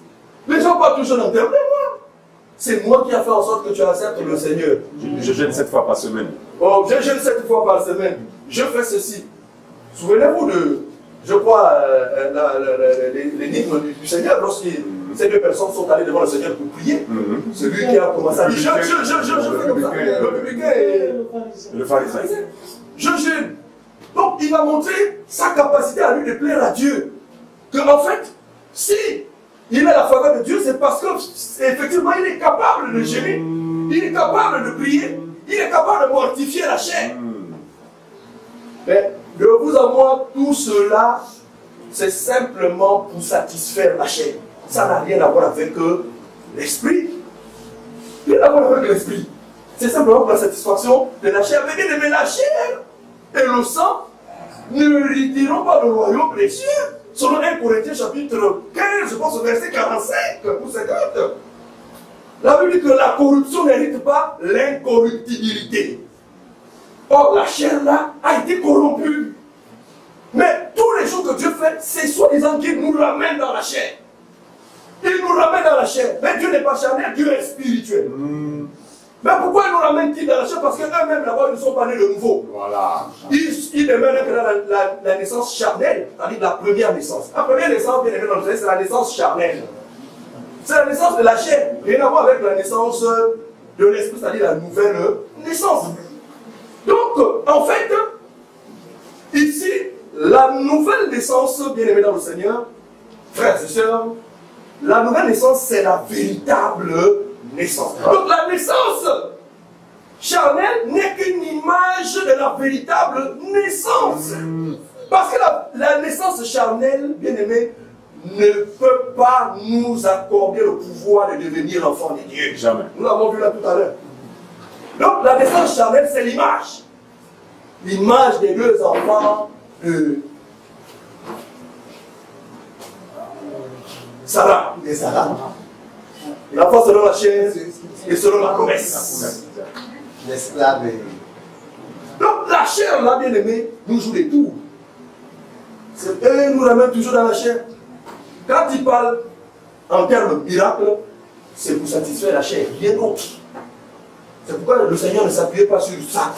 Les gens parlent toujours en termes de moi. C'est moi qui a fait en sorte que tu acceptes le Seigneur. Je jeûne 7 fois par semaine. Oh, je jeûne 7 fois par semaine. Je fais ceci. Souvenez-vous de, je crois, l'énigme du Seigneur lorsque ces deux personnes sont allées devant le Seigneur pour prier. Celui qui a commencé à dire, je fais comme ça. Le publicain et le pharisien. Je jeûne. Donc, il va montrer sa capacité à lui de plaire à Dieu. Que, en fait, si il a la faveur de Dieu, c'est parce qu'effectivement, il est capable de jeûner, il est capable de prier, il est capable de mortifier la chair. Mais, de vous à moi, tout cela, c'est simplement pour satisfaire la chair. Ça n'a rien à voir avec l'esprit. Rien à voir avec l'esprit. C'est simplement pour la satisfaction de la chair. Mais la chair et le sang ne hériteront pas le royaume des cieux. Selon 1 Corinthiens chapitre 15, je pense verset 45 ou 50. La Bible dit que la corruption n'hérite pas l'incorruptibilité. Or, la chair là a été corrompue. Mais tous les jours que Dieu fait, c'est soi-disant qu'il nous ramène dans la chair. Il nous ramène dans la chair. Mais Dieu n'est pas charnel, Dieu est spirituel. Mais pourquoi ils nous ramènent-ils dans la chair? Parce qu'eux-mêmes là-bas, ils ne sont pas nés de nouveau. Voilà. Ils demeurent dans la naissance charnelle, c'est-à-dire la première naissance. La première naissance, bien évidemment, c'est la naissance charnelle. C'est la naissance de la chair. Rien à voir avec la naissance de l'esprit, c'est-à-dire la nouvelle naissance. Donc, en fait, ici, la nouvelle naissance, bien aimé dans le Seigneur, frères et sœurs, la nouvelle naissance, c'est la véritable naissance. Donc la naissance charnelle n'est qu'une image de la véritable naissance. Parce que la naissance charnelle, bien aimé, ne peut pas nous accorder le pouvoir de devenir l'enfant de Dieu. Jamais. Nous l'avons vu là tout à l'heure. Donc la naissance charnelle, c'est l'image. L'image des deux enfants de Sarah et Sarah. L'enfant selon la chair et selon la promesse. L'esclave. Donc la chair, là, bien aimé, nous joue des tours. Eux nous ramènent toujours dans la chair. Quand il parle en termes de miracle, c'est pour satisfaire la chair, rien d'autre. C'est pourquoi le Seigneur ne s'appuyait pas sur ça.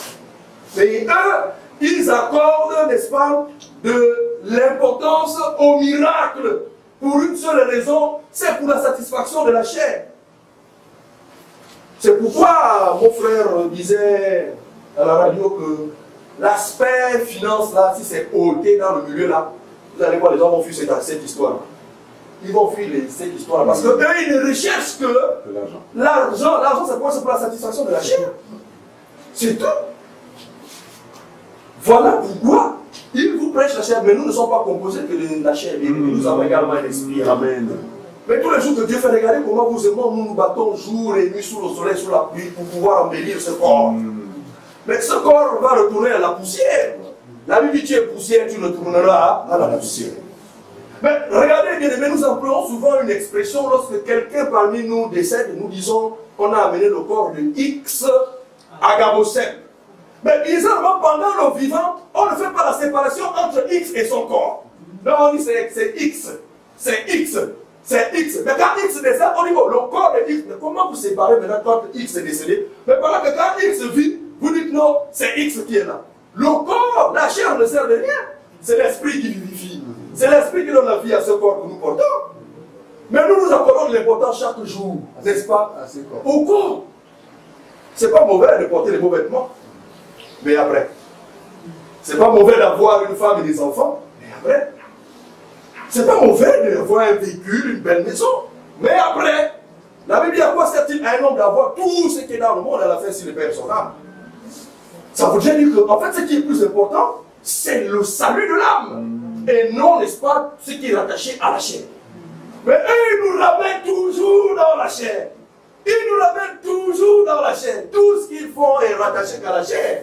Mais eux, ils accordent, n'est-ce pas, de l'importance au miracle. Pour une seule raison, c'est pour la satisfaction de la chair. C'est pourquoi mon frère disait à la radio que l'aspect finance là, si c'est ôté dans le milieu là, vous allez voir, les gens vont fuir cette histoire. Ils vont fuir cette histoire parce qu'eux, ils ne recherchent que l'argent. L'argent, c'est quoi? C'est pour la satisfaction de la chair. C'est tout. Voilà pourquoi il vous prêche la chair, mais nous ne sommes pas composés que de la chair. Nous avons également l'esprit. Amen. Mais tous les jours que Dieu fait, regardez comment vous et moi, nous nous battons jour et nuit sous le soleil, sous la pluie, pour pouvoir embellir ce corps. Mais ce corps va retourner à la poussière. La Bible dit, tu es poussière, tu retourneras à la poussière. Mais regardez bien aimé, nous employons souvent une expression lorsque quelqu'un parmi nous décède, nous disons, on a amené le corps de X à Gabosem. Mais bizarrement, pendant le vivant, on ne fait pas la séparation entre X et son corps. Non, on dit c'est X. C'est X. C'est X. Mais quand X décède, on dit bon, le corps de X. Mais comment vous séparez maintenant quand X est décédé? Mais pendant que quand X vit, vous dites non, c'est X qui est là. Le corps, la chair ne sert de rien. C'est l'esprit qui vivifie. C'est l'esprit qui donne la vie à ce corps que nous portons. Mais nous accordons de l'importance chaque jour, n'est-ce pas, au corps. C'est pas mauvais de porter les beaux vêtements. Mais après, c'est pas mauvais d'avoir une femme et des enfants, mais après, c'est pas mauvais d'avoir un véhicule, une belle maison, mais après, la Bible dit à quoi sert-il à un homme d'avoir tout ce qui est dans le monde à la fin s'il perd son âme? Ça veut dire que, en fait, ce qui est plus important, c'est le salut de l'âme, et non, n'est-ce pas, ce qui est rattaché à la chair. Mais eux, ils nous ramènent toujours dans la chair. Ils nous ramènent toujours dans la chair. Tout ce qu'ils font est rattaché qu'à la chair.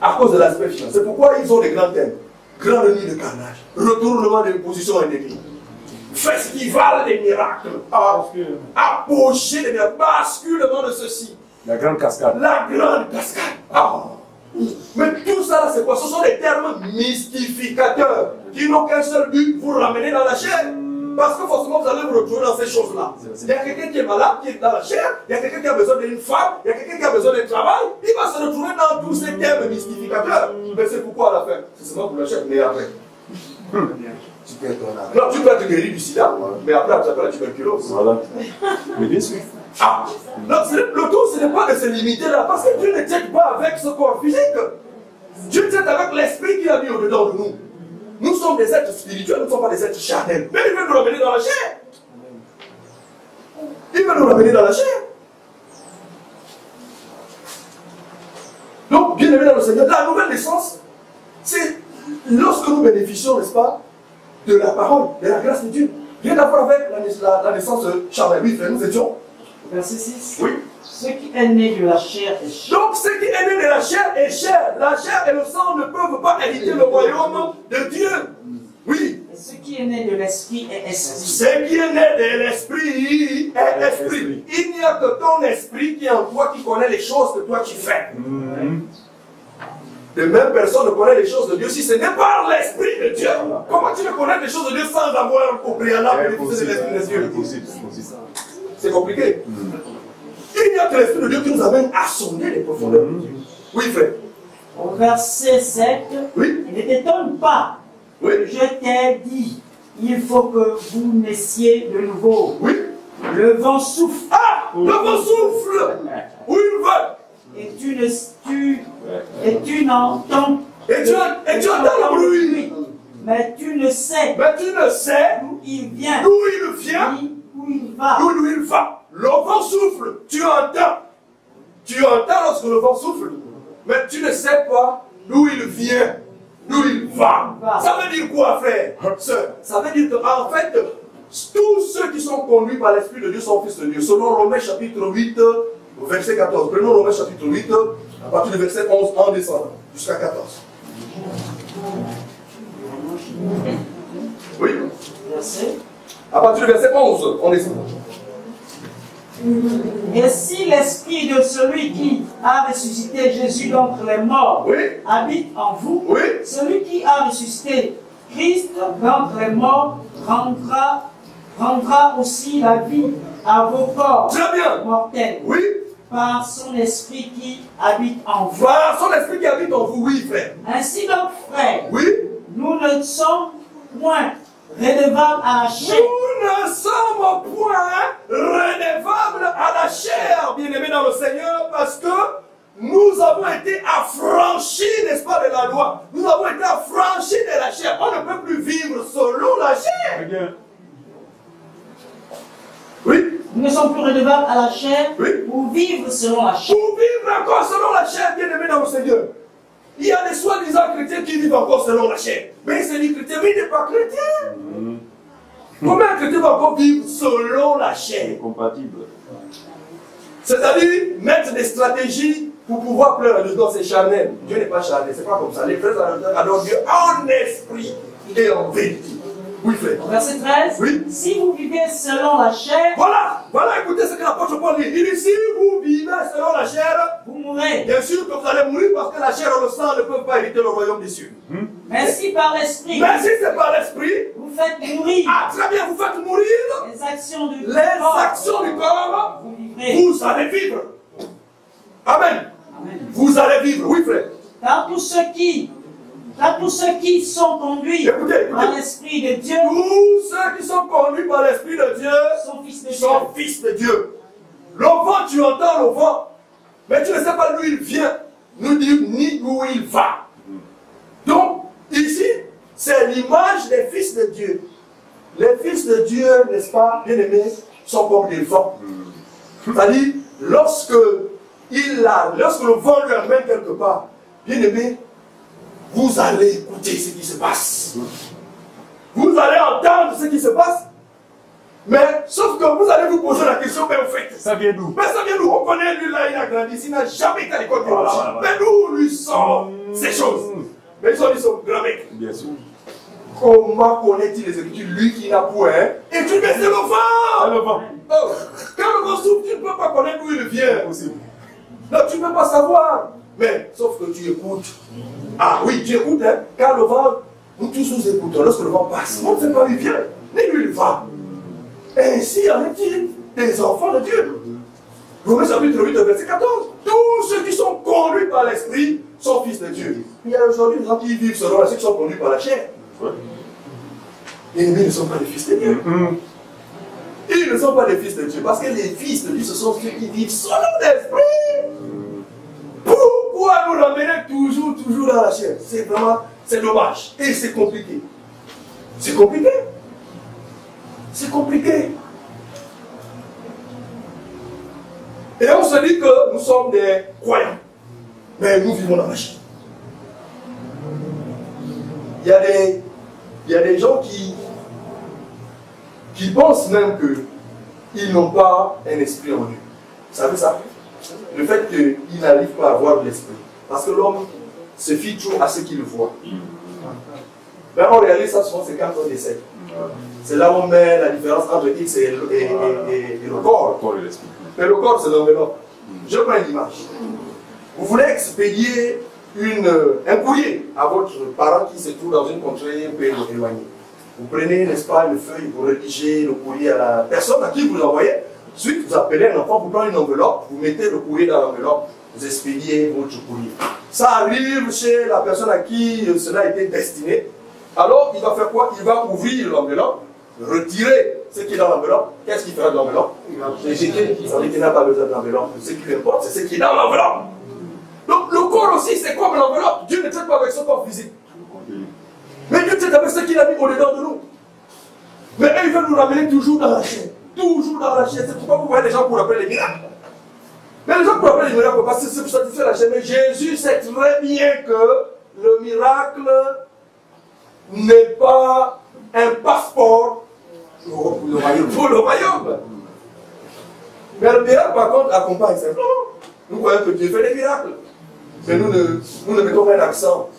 À cause de l'aspect financier. C'est pourquoi ils ont des grands thèmes. Grande nuit de carnage. Retournement des positions ennemies. Festival des miracles. Apogée des miracles. Basculement de ceci. La grande cascade. La grande cascade. Mais tout ça, c'est quoi? Ce sont des termes mystificateurs qui n'ont qu'un seul but, vous ramener dans la chair. Parce que forcément, vous allez vous retrouver dans ces choses-là. Il y a quelqu'un qui est malade, qui est dans la chair. Il y a quelqu'un qui a besoin d'une femme. Il y a quelqu'un qui a besoin d'un travail. Il va se retrouver dans tous ces termes mystificateurs. Mais c'est pourquoi à la fin? C'est seulement pour la chair, mais après. Non, tu peux être guéri du sida, mais après, tu as la tuberculose. Voilà. Mais bien sûr. Non, le tout, ce n'est pas de se limiter là. Parce que Dieu ne traite pas avec ce corps physique. Dieu traite avec l'esprit qu'il a mis au-dedans de nous. Nous sommes des êtres spirituels, nous ne sommes pas des êtres charnels. Mais il veut nous ramener dans la chair. Il veut nous ramener dans la chair. Donc, bien aimé dans le Seigneur, la nouvelle naissance, c'est lorsque nous bénéficions, n'est-ce pas, de la parole, de la grâce de Dieu. Rien à voir avec la naissance charnelle. Oui, frère, nous étions. Verset 6. Oui. Ce qui est né de la chair est chair. Donc, ce qui est né de la chair est chair. La chair et le sang ne peuvent pas hériter le royaume de Dieu. Oui. Et ce qui est né de l'esprit est esprit. Ce qui est né de l'esprit est esprit. Il n'y a que ton esprit qui est en toi qui connaît les choses que toi tu fais. De même, personne ne connaît les choses de Dieu si ce n'est par l'esprit de Dieu. Comment tu veux connaître les choses de Dieu sans avoir au préalable bénéficié de l'esprit de Dieu? C'est compliqué. Il n'y a que l'esprit de Dieu qui nous amène à sonder les profondeurs de Dieu. Oui, frère. Au verset 7, oui. Il ne t'étonne pas. Oui. Je t'ai dit, il faut que vous naissiez de nouveau. Oui. Le vent souffle. Le vent souffle. Où il va. Et tu n'entends. Et tu entends le bruit. Mais tu ne sais. D'où il vient. D'où il vient. Ni où il va. D'où il va. Le vent souffle. Tu entends. Tu entends lorsque le vent souffle. Mais tu ne sais pas d'où il vient. D'où il va. Ça veut dire quoi, frère? Sœur? Ça veut dire qu'en fait, tous ceux qui sont conduits par l'Esprit de Dieu sont fils de Dieu. Selon Romains chapitre 8, verset 14. Prenons Romains chapitre 8, à partir du verset 11 en descendant, jusqu'à 14. Oui. À partir du verset 11, on descend. Et si l'esprit de celui qui a ressuscité Jésus d'entre les morts habite en vous, celui qui a ressuscité Christ d'entre les morts rendra aussi la vie à vos corps mortels. Oui. Par son esprit qui habite en vous. Par son esprit qui habite en vous, oui, frère. Ainsi donc, frère, nous ne sommes point redevables à la chair. Nous ne sommes point redevables à la chair, bien-aimés dans le Seigneur, parce que nous avons été affranchis, n'est-ce pas, de la loi. Nous avons été affranchis de la chair. On ne peut plus vivre selon la chair. Oui. Nous ne sommes plus redevables à la chair pour vivre selon la chair. Pour vivre encore selon la chair, bien-aimés dans le Seigneur. Il y a des soi-disant chrétiens qui vivent encore selon la chair. Mais c'est des chrétiens, mais il n'est pas chrétien. Comment un chrétien va encore vivre selon la chair? Compatible. C'est-à-dire mettre des stratégies pour pouvoir plaire à Dieu. Non, c'est charnel. Dieu n'est pas charnel, c'est pas comme ça. Les frères adorent Dieu en esprit et en vérité. Oui, frère. Verset 13. Si vous vivez selon la chair. Voilà, écoutez ce que l'apôtre Paul dit. Il dit, si vous vivez selon la chair, vous mourrez. Bien sûr que vous allez mourir parce que la chair et le sang ne peuvent pas hériter le royaume des cieux. Mais si par l'esprit. Mais si c'est par l'esprit. Vous faites mourir. Très bien, vous faites mourir. Les actions du corps. Vous allez vivre. Amen. Vous allez vivre, oui, frère. Car tous ceux qui sont conduits par l'Esprit de Dieu, tous ceux qui sont conduits par l'Esprit de Dieu sont fils de Dieu. Le vent, tu entends le vent, mais tu ne sais pas d'où il vient, ni où il va. Donc, ici, c'est l'image des fils de Dieu. Les fils de Dieu, n'est-ce pas, bien-aimés, sont comme des vents. C'est-à-dire, lorsque le vent lui amène quelque part, bien-aimés, vous allez écouter ce qui se passe. Vous allez entendre ce qui se passe. Mais, sauf que vous allez vous poser la question, mais au fait, ça vient d'où? Mais ça vient d'où? On connaît lui là, il a grandi ici, il n'a jamais été à l'école théologique. Mais d'où lui sort ces choses? Mais ils sont grand mec. Bien sûr. Comment connaît-il les Écritures, lui qui n'a point? Et tu dis, c'est le vent! C'est le vent. Oh, quand le vent souffle, tu ne peux pas connaître d'où il vient. Possible. Non, tu ne peux pas savoir. Mais, sauf que tu écoutes. Ah oui, tu écoutes, hein. Quand le vent, nous tous nous écoutons, lorsque le vent passe, on ne sait pas où il vient, ni où il va. Ainsi en est-il des enfants de Dieu. Romains chapitre 8, verset 14. Tous ceux qui sont conduits par l'Esprit sont fils de Dieu. Il y a aujourd'hui des gens qui vivent selon ceux qui sont conduits par la chair. Les ennemis ne sont pas des fils de Dieu. Ils ne sont pas des fils de Dieu. Parce que les fils de Dieu, ce sont ceux qui vivent selon l'Esprit. Pourquoi nous ramener toujours dans la chair? C'est vraiment, c'est dommage. Et c'est compliqué. C'est compliqué. C'est compliqué. Et on se dit que nous sommes des croyants. Mais nous vivons dans la chair. Il y a des gens qui pensent même qu'ils n'ont pas un esprit en Dieu. Vous savez ça? Le fait qu'ils n'arrivent pas à avoir de l'esprit. Parce que l'homme se fie toujours à ce qu'il voit. Mais on réalise ça souvent, c'est quand on essaie. C'est là où on met la différence entre X et le corps. Mais le corps, c'est l'enveloppe. Je prends une image. Vous voulez expédier un courrier à votre parent qui se trouve dans une contrée un peu éloignée. Vous prenez, n'est-ce pas, une feuille, vous rédigez le courrier à la personne à qui vous l'envoyez. Ensuite, vous appelez un enfant, vous prenez une enveloppe, vous mettez le courrier dans l'enveloppe, vous expédiez votre courrier. Ça arrive chez la personne à qui cela a été destiné. Alors, il va faire quoi? Il va ouvrir l'enveloppe, retirer ce qui est dans l'enveloppe. Qu'est-ce qu'il fera de l'enveloppe? Il va jeter. Ça veut dire qu'il n'a pas besoin de l'enveloppe. Ce qui lui importe, c'est ce qui est dans l'enveloppe. Donc, le corps aussi, c'est comme l'enveloppe. Dieu ne traite pas avec son corps physique. Mais Dieu traite avec ce qu'il a mis au-dedans de nous. Mais eux, ils veulent nous ramener toujours dans la chair. Toujours dans la chair. C'est pourquoi vous voyez les gens pour appeler les miracles. Mais les gens pour appeler les miracles, parce que c'est pour satisfaire la chair. Mais Jésus sait très bien que le miracle n'est pas un passeport pour le royaume. Mais le miracle, par contre, accompagne simplement. Nous croyons que Dieu fait des miracles. Mais nous ne mettons pas un accent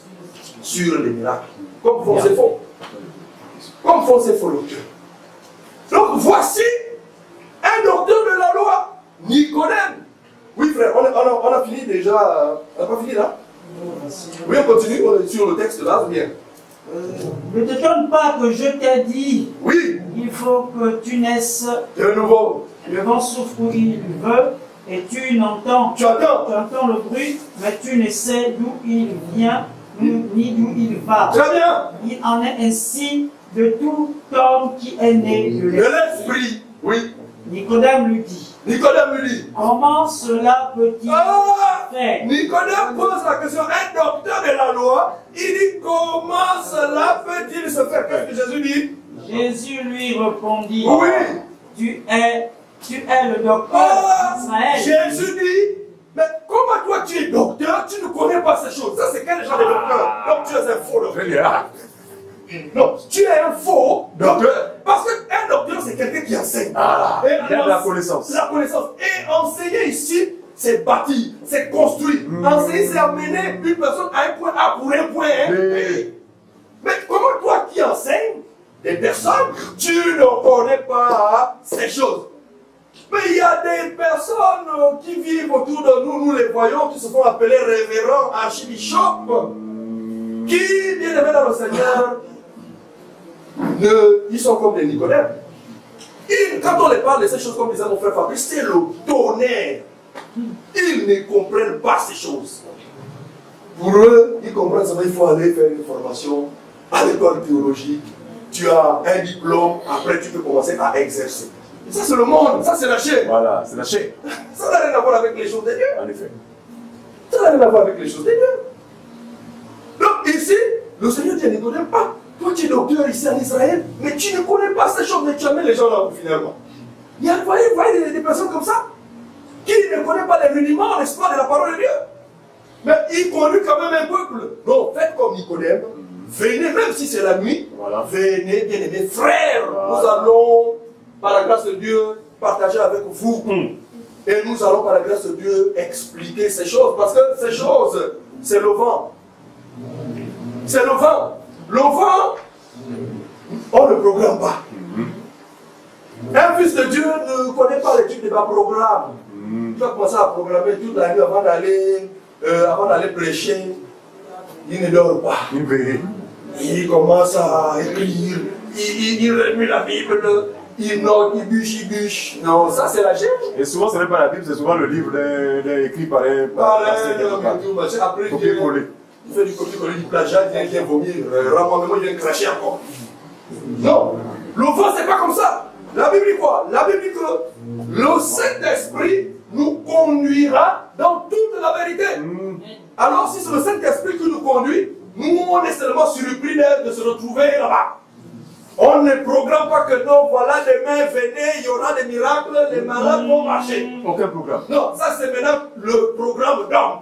sur les miracles. Comme font ces faux. Comme font ces faux docteurs. Donc voici un docteur de la loi, Nicodème. Oui frère, on a fini déjà. On n'a pas fini là? Oui, on continue, on est sur le texte là, c'est bien. Ne te donne pas que je t'ai dit. Oui. Il faut que tu naisses de nouveau. Le vent souffle où il veut et tu n'entends. Tu entends? Tu entends le bruit, mais tu ne sais d'où il vient ni d'où il va. Très bien. Il en est ainsi de tout homme qui est né de l'esprit. Oui. Nicodème lui dit. Nicodème lui dit. Comment cela peut-il faire? Nicodème pose la question. Un docteur de la loi, il dit comment cela peut-il se faire? Qu'est-ce que Jésus dit? Jésus lui répondit. Oui. Tu es le docteur d'Israël. Jésus dit. Mais comment toi tu es docteur, tu ne connais pas ces choses? Ça c'est quel genre de docteur? Donc tu es un faux docteur. Non, tu es un faux docteur. Parce qu'un docteur c'est quelqu'un qui enseigne. Il y a de la connaissance. La connaissance. Et enseigner ici, c'est bâtir, c'est construire. Enseigner, c'est amener une personne à un point A pour un point B. Mais comment toi qui enseignes des personnes, tu ne connais pas ces choses? Mais il y a des personnes qui vivent autour de nous, nous les voyons, qui se font appeler révérends, archibishops, qui, bien aimés dans le Seigneur, ils sont comme des Nicodèmes. Quand on les parle de ces choses, comme disait mon frère Fabrice, c'est le tonnerre. Ils ne comprennent pas ces choses. Pour eux, ils comprennent seulement qu'il faut aller faire une formation à l'école théologique. Tu as un diplôme, après tu peux commencer à exercer. Ça c'est le monde, ça c'est la chair. Voilà, c'est la chair. Ça n'a rien à voir avec les choses de Dieu. En effet. Ça n'a rien à voir avec les choses de Dieu. Donc ici, le Seigneur dit à Nicodème, toi tu es docteur ici en Israël, mais tu ne connais pas ces choses, mais tu amènes les gens là-haut finalement. Il y a, vous voyez des personnes comme ça, qui ne connaissent pas les rudiments, n'est-ce pas, de la parole de Dieu. Mais ils conduisent quand même un peuple. Donc faites comme Nicodème, venez, même si c'est la nuit, venez bien aimés frères, nous allons par la grâce de Dieu, partager avec vous. Et nous allons, par la grâce de Dieu, expliquer ces choses. Parce que ces choses, c'est le vent. C'est le vent. Le vent, on ne programme pas. Un fils de Dieu ne connaît pas l'étude de ma programme. Il va commencer à programmer toute la nuit avant d'aller prêcher. Il ne dort pas. Il commence à écrire. Il remue la Bible. Il note, il bûche. Non, ça c'est la gêne. Et souvent, ce n'est pas la Bible, c'est souvent le livre écrit par un pasteur. Après, il fait du copier-coller, du plagiat, il vient vomir. Ramenement, il vient cracher encore. Non, le vent, c'est pas comme ça. La Bible dit quoi? La Bible dit que le Saint-Esprit nous conduira dans toute la vérité. Alors, si c'est le Saint-Esprit qui nous conduit, nous, on est seulement surpris de se retrouver là-bas. On ne programme pas que non, voilà, demain, venez, il y aura des miracles, les malades vont marcher. Aucun programme. Non, ça c'est maintenant le programme d'homme.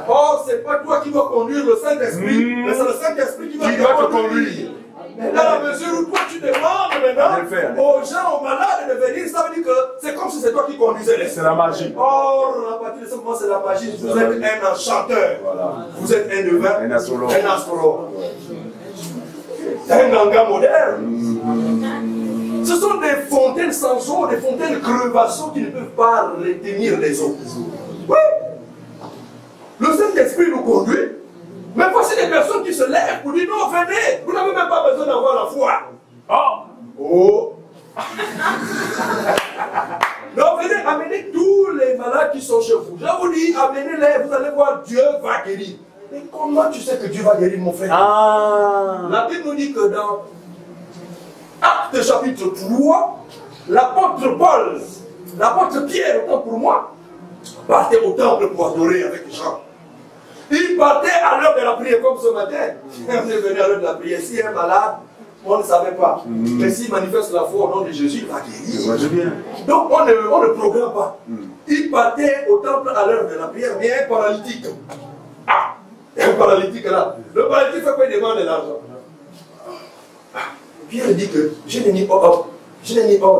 Or, c'est pas toi qui vas conduire le Saint-Esprit, mais c'est le Saint-Esprit qui va te conduire. Mais dans la mesure où toi tu demandes maintenant aux gens, aux malades de venir, ça veut dire que c'est comme si c'est toi qui conduisais les. C'est la magie. Or, à partir de ce moment, c'est la magie. Vous êtes un enchanteur. Voilà. Vous êtes un devin. Un astrologue. Un astrologue. Un ganga moderne. Ce sont des fontaines sans eau, des fontaines crevassées qui ne peuvent pas retenir les eaux. Oui. Le Saint-Esprit nous conduit. Mais voici des personnes qui se lèvent pour dire non, venez, vous n'avez même pas besoin d'avoir la foi. Oh. Donc venez, amenez tous les malades qui sont chez vous. Je vous dis, amenez-les, vous allez voir, Dieu va guérir. Mais comment tu sais que Dieu va guérir, mon frère? La Bible nous dit que dans Actes chapitre 3, l'apôtre Paul, l'apôtre Pierre, autant pour moi, partait au temple pour adorer avec les gens. Il partait à l'heure de la prière, comme ce matin. On est venu à l'heure de la prière. Si un malade, on ne savait pas. Mais s'il manifeste la foi au nom de Jésus, il va guérir. Donc on ne programme pas. Il partait au temple à l'heure de la prière, mais un paralytique. Un paralytique là. Le paralytique fait quoi? Il demande de l'argent. Pierre dit que je n'ai ni or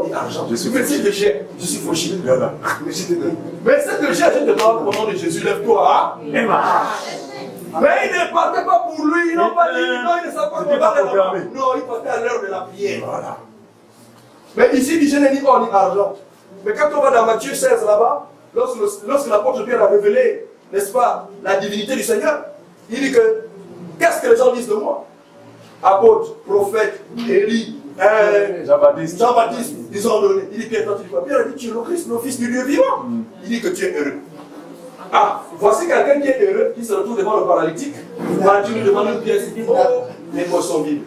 ni argent. Mais ce que j'ai, je suis fauché. Mais ce que j'ai, je te demande au nom de Jésus, lève-toi et marche. Mais il ne partait pas pour lui, ils n'ont pas dit, non, il ne savait pas qu'on va le. Non, il partait à l'heure de la prière. Voilà. Mais ici, il dit, je n'ai ni or ni argent. Mais quand on va dans Matthieu 16 là-bas, lorsque l'apôtre Pierre a révélé, n'est-ce pas, la divinité du Seigneur, il dit que, qu'est-ce que les gens disent de moi? Apôtre, prophète, Élie, Jean-Baptiste, ils ont donné. Il dit, Pierre, tu dis quoi? Pierre a dit, tu es le Christ, le Fils du Dieu vivant. Il dit que tu es heureux. Voici quelqu'un qui est heureux, qui se retrouve devant le paralytique. Tu lui demandes une pièce, il dit, oh, les mots sont vides.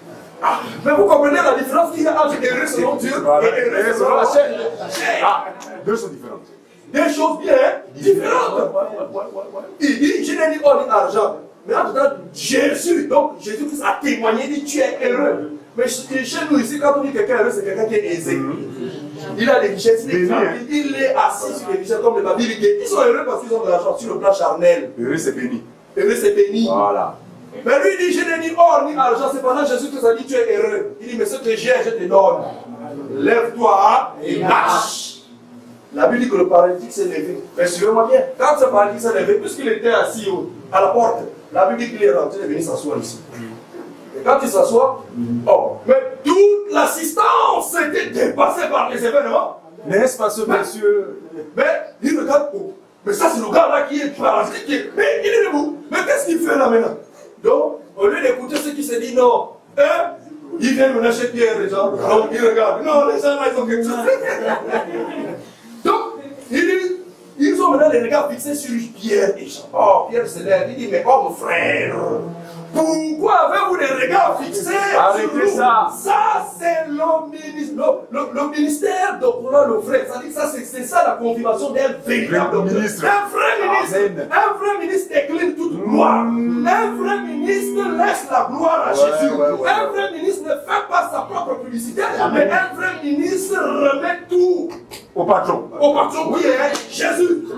Mais vous comprenez la différence qu'il y a entre heureux selon Dieu et heureux selon la chair? Deux sont différentes. Des choses bien différentes. Il dit, je n'ai ni or ni argent. Mais en tout cas, Jésus, donc Jésus-Christ a témoigné, il dit, tu es heureux. Mais chez nous ici, quand on dit quelqu'un heureux, c'est quelqu'un qui est aisé. Il a des richesses, il est assis sur les richesses comme les Babyles. Ils sont heureux parce qu'ils ont de l'argent sur le plan charnel. Heureux, c'est béni. Heureux, c'est béni. Voilà. Mais lui, il dit, je n'ai ni or ni argent. C'est pendant Jésus qui a dit, tu es heureux. Il dit, mais ce que j'ai, je te donne. Lève-toi et marche. La Bible dit que le paralytique s'est levé. Mais suivez-moi bien. Quand ce paralytique s'est levé, puisqu'il était assis à la porte, la Bible dit qu'il est rentré et est venu s'asseoir ici. Et quand il s'assoit, mais toute l'assistance était dépassée par les événements. N'est-ce pas ce monsieur? Mais il regarde, mais ça c'est le gars là qui est paralytique, mais il est debout. Mais qu'est-ce qu'il fait là maintenant? Donc, au lieu d'écouter ce qui se dit, non, il vient maintenant chez Pierre, les gens, donc il regarde, non, les gens là ils ont quelque chose. Donc, ils ont maintenant les regards fixés sur Pierre et Jean. Oh, Pierre se lève, il dit, mais oh mon frère, pourquoi avez-vous des regards fixés? Arrêtez ça. Ça, c'est le ministère doctoral, le vrai. C'est ça la confirmation d'un véritable ministre. Un vrai ministre. Un vrai ministre décline toute gloire. Un vrai ministre laisse la gloire à Jésus. Un vrai ministre ne fait pas sa propre publicité, mais un vrai ministre remet tout au patron. Au patron qui est Jésus.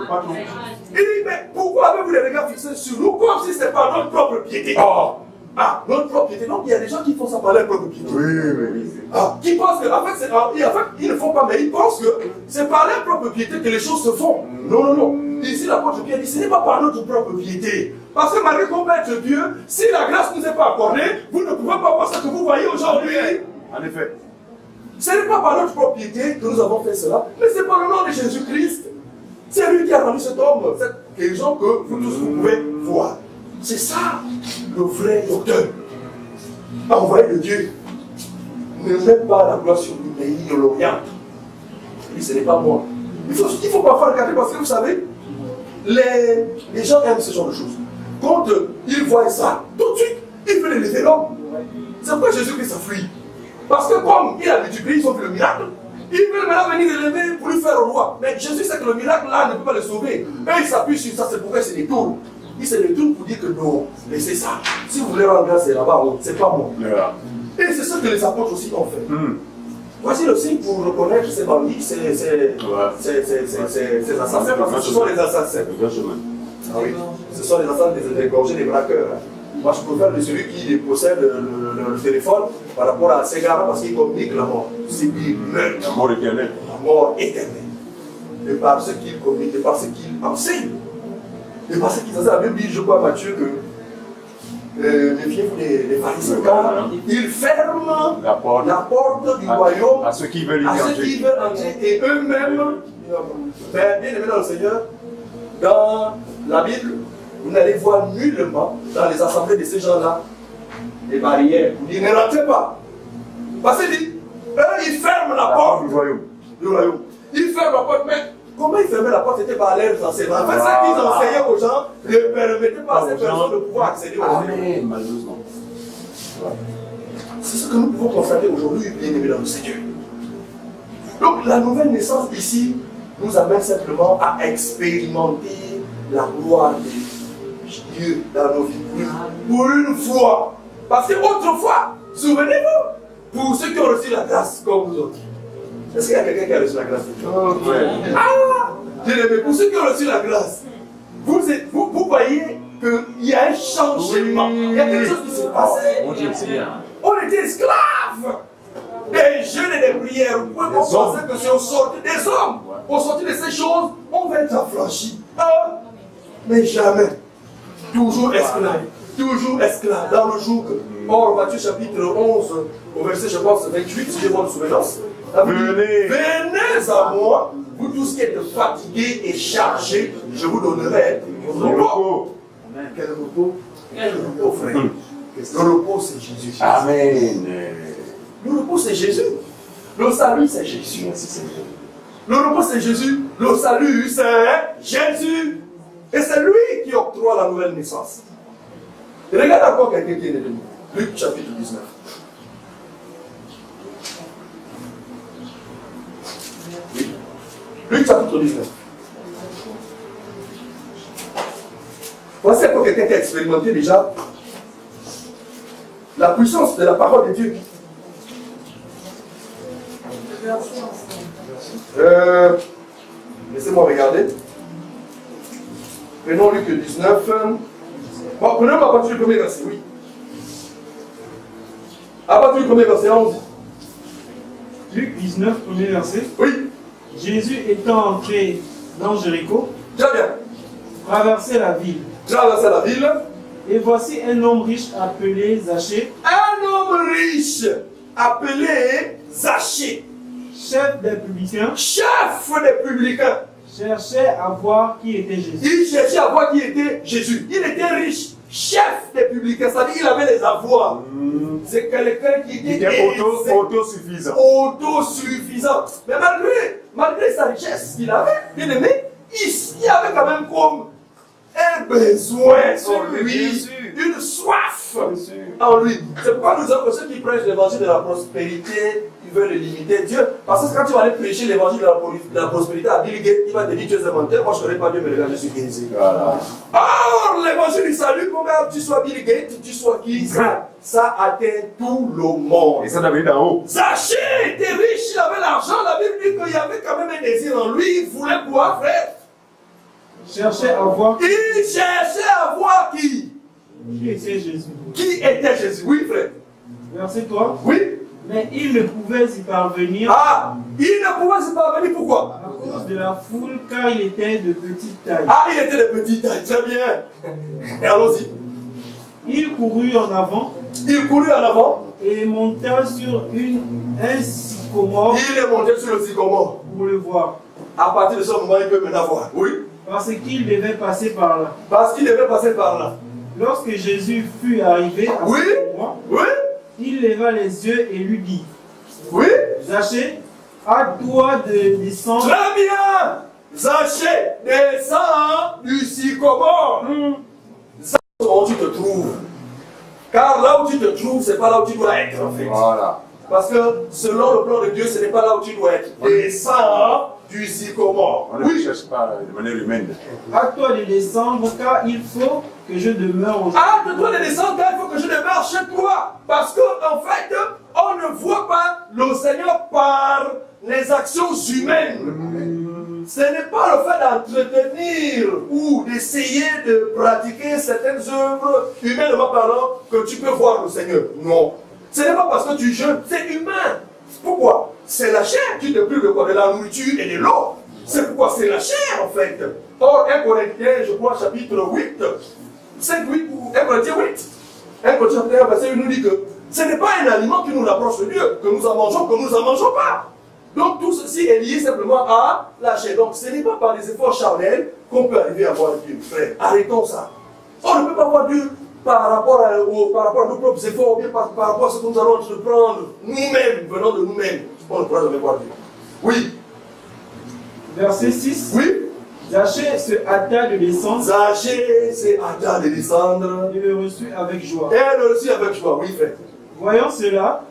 Il dit, mais pourquoi avez-vous les regards fixés sur nous comme si ce n'était pas notre propre piété? Ah, notre propre piété. Donc, il y a des gens qui font ça par leur propre piété. Oui. Ah, qui pensent que, en fait, ils ne font pas, mais ils pensent que c'est par leur propre piété que les choses se font. Non. Ici, l'apôtre Pierre dit, ce n'est pas par notre propre piété. Parce que malgré qu'on peut être Dieu, si la grâce ne nous est pas accordée, vous ne pouvez pas voir ce que vous voyez aujourd'hui. En effet. Ce n'est pas par notre propre piété que nous avons fait cela, mais c'est par le nom de Jésus-Christ. C'est lui qui a rendu cet homme, cette guérison que vous tous vous pouvez voir. C'est ça, le vrai docteur. Envoyé de Dieu. Ne mets pas la gloire sur le pays de l'Orient. Il dit, ce n'est pas moi. Il faut parfois regarder parce que vous savez, les gens aiment ce genre de choses. Quand ils voient ça, tout de suite, ils veulent élever l'homme. C'est pourquoi Jésus-Christ s'enfuit. Parce que comme il a multiplié, ils ont vu le miracle. Ils veulent maintenant venir élever pour lui faire au roi. Mais Jésus sait que le miracle là ne peut pas le sauver. Eux, ils s'appuient sur ça, c'est pourquoi ils se détournent. Ils se détournent pour dire que non, mais c'est ça. Si vous voulez rendre grâce, c'est là-bas, c'est pas moi. Yeah. Et c'est ce que les apôtres aussi ont fait. Voici le signe pour reconnaître ces bandits, ces assassins, parce que ce sont les assassins. Ah oui, ce sont les assassins des gorgés, des braqueurs. Moi, je préfère celui qui possède le téléphone par rapport à ces gars parce qu'ils communiquent la mort. C'est qu'ils meurent. La mort éternelle. La mort éternelle. Et par ce qu'ils communiquent, et par ce qu'ils enseignent. Et par ce qu'ils enseignent. La Bible dit, je crois, Matthieu, que méfiez-vous des pharisiens, car ils ferment la porte du royaume à ceux qui veulent y entrer. Et eux-mêmes, bien aimés dans le Seigneur, dans la Bible, vous n'allez voir nullement dans les assemblées de ces gens-là des barrières. Vous dites, ne rentrez pas. Parce qu'il dit, eux, ils ferment la porte du royaume. Ils ferment la porte, mais comment ils fermaient la porte? C'était par leurs enseignements. En fait, ce qu'ils enseignaient aux gens ne permettait pas à ces personnes de pouvoir accéder aux enseignements. Malheureusement. C'est ce que nous pouvons constater aujourd'hui, bien aimés dans le Seigneur. Donc, la nouvelle naissance ici nous amène simplement à expérimenter la gloire de Dieu dans nos vies. Pour une fois. Parce que autrefois, souvenez-vous, pour ceux qui ont reçu la grâce comme vous autres. Est-ce qu'il y a quelqu'un qui a reçu la grâce de Dieu? Ah! Pour ceux qui ont reçu la grâce, vous voyez qu'il y a un changement. Il y a quelque chose qui s'est passé. On était esclaves des jeûnes et des prières. Vous pouvez penser que c'est au sorti des hommes. Au sorti de ces choses, on va être affranchi. Mais jamais. Toujours esclave. Toujours esclave. Dans le jour que. Or, Matthieu chapitre 11, au verset, je pense, 28, si j'ai bonne souvenance. Venez à moi, vous tous qui êtes fatigués et chargés, je vous donnerai le repos. Quel repos? Quel repos, frère? Le repos, c'est Jésus. Amen. Le repos, c'est Jésus. Le salut, c'est Jésus. Le repos, c'est Jésus. Le salut, c'est Jésus. Et c'est lui qui octroie la nouvelle naissance. Et regarde encore quelqu'un qui est né de nous. Luc chapitre 19. Luc chapitre 19. Voici encore quelqu'un qui a expérimenté déjà la puissance de la parole de Dieu. Laissez-moi regarder. Prenons Luc 19. Bon, prenons à partir du premier verset, oui. À partir du premier verset, 11. Luc 19, premier verset. Oui. Jésus étant entré dans Jéricho, Très bien. traversait la ville. Traversait la ville. Et voici un homme riche appelé Zachée. Un homme riche appelé Zachée. Chef des publicains. Chef des publicains. Cherchait à voir qui était Jésus. Il cherchait à voir qui était Jésus. Il était riche. Chef des publicains. C'est-à-dire qu'il avait les avoirs. C'est quelqu'un qui était autosuffisant. Autosuffisant. Mais malgré sa richesse qu'il avait, bien aimé, il y avait quand même comme un besoin en lui, une soif en lui. C'est pourquoi nous avons ceux qui prêchent l'évangile de la prospérité, ils veulent limiter Dieu. Parce que quand tu vas aller prêcher l'évangile de la prospérité à Bill Gates, il va te dire tu es un menteur, moi je ne connais pas Dieu, mais regarde, je suis guéri. Voilà. Or, l'évangile du salut, mon gars, tu sois Bill Gates, tu sois qui, ça atteint tout le monde. Et ça n'avait d'en haut. Zachée était riche, il avait l'argent, la Bible dit qu'il y avait quand même un désir en lui, il voulait pouvoir faire. Cherchait à voir. Il cherchait à voir qui? Qui était Jésus? Qui était Jésus? Oui, frère. Verset 3. Oui. Mais il ne pouvait y parvenir. Ah, il ne pouvait y parvenir, pourquoi? À cause de la foule, car il était de petite taille. Ah, il était de petite taille, très bien. Et allons-y. Il courut en avant. Il courut en avant. Et monta sur un sycomore. Il est monté sur le sycomore. Pour le voir. À partir de ce moment, il peut maintenant voir. Oui. Parce qu'il devait passer par là. Parce qu'il devait passer par là. Lorsque Jésus fut arrivé à oui. ce moment, oui. Il leva les yeux et lui dit, oui. Zachée, à toi de descendre. Très bien. Zachée, descends du sycomore. Ça, où tu te trouves. Car là où tu te trouves, ce n'est pas là où tu dois être en fait. Voilà. Parce que selon le plan de Dieu, ce n'est pas là où tu dois être. Descends du sycomore. On ne cherche pas de manière humaine. À toi de descendre, car il faut que je demeure aujourd'hui. Ah, de toi de descendre, car il faut que je demeure chez toi. Parce qu'en fait, on ne voit pas le Seigneur par les actions humaines. Ce n'est pas le fait d'entretenir ou d'essayer de pratiquer certaines œuvres, humainement parlant, que tu peux voir le Seigneur. Non. Ce n'est pas parce que tu jeûnes, c'est humain. Pourquoi? C'est la chair qui te prive de quoi? De la nourriture et de l'eau. C'est pourquoi c'est la chair en fait. Or, 1 Corinthiens, je crois, chapitre 8, 5, 8 ou 1 Corinthiens 8. 1 Corinthiens 1, verset 8 nous dit que ce n'est pas un aliment qui nous rapproche de Dieu, que nous en mangeons, que nous n'en mangeons pas. Donc tout ceci est lié simplement à la chair. Donc ce n'est pas par des efforts charnels qu'on peut arriver à voir Dieu. Frère, arrêtons ça. On ne peut pas voir Dieu par rapport à nos propres efforts, ou bien par rapport à ce que nous allons entreprendre nous-mêmes, venant de nous-mêmes. On ne pourra jamais voir Dieu. Oui. Verset 6. Oui. Zachée se hâta de descendre. Zachée se hâta de descendre. Et le reçut avec joie. Et le reçut avec joie, oui, frère. Voyant cela,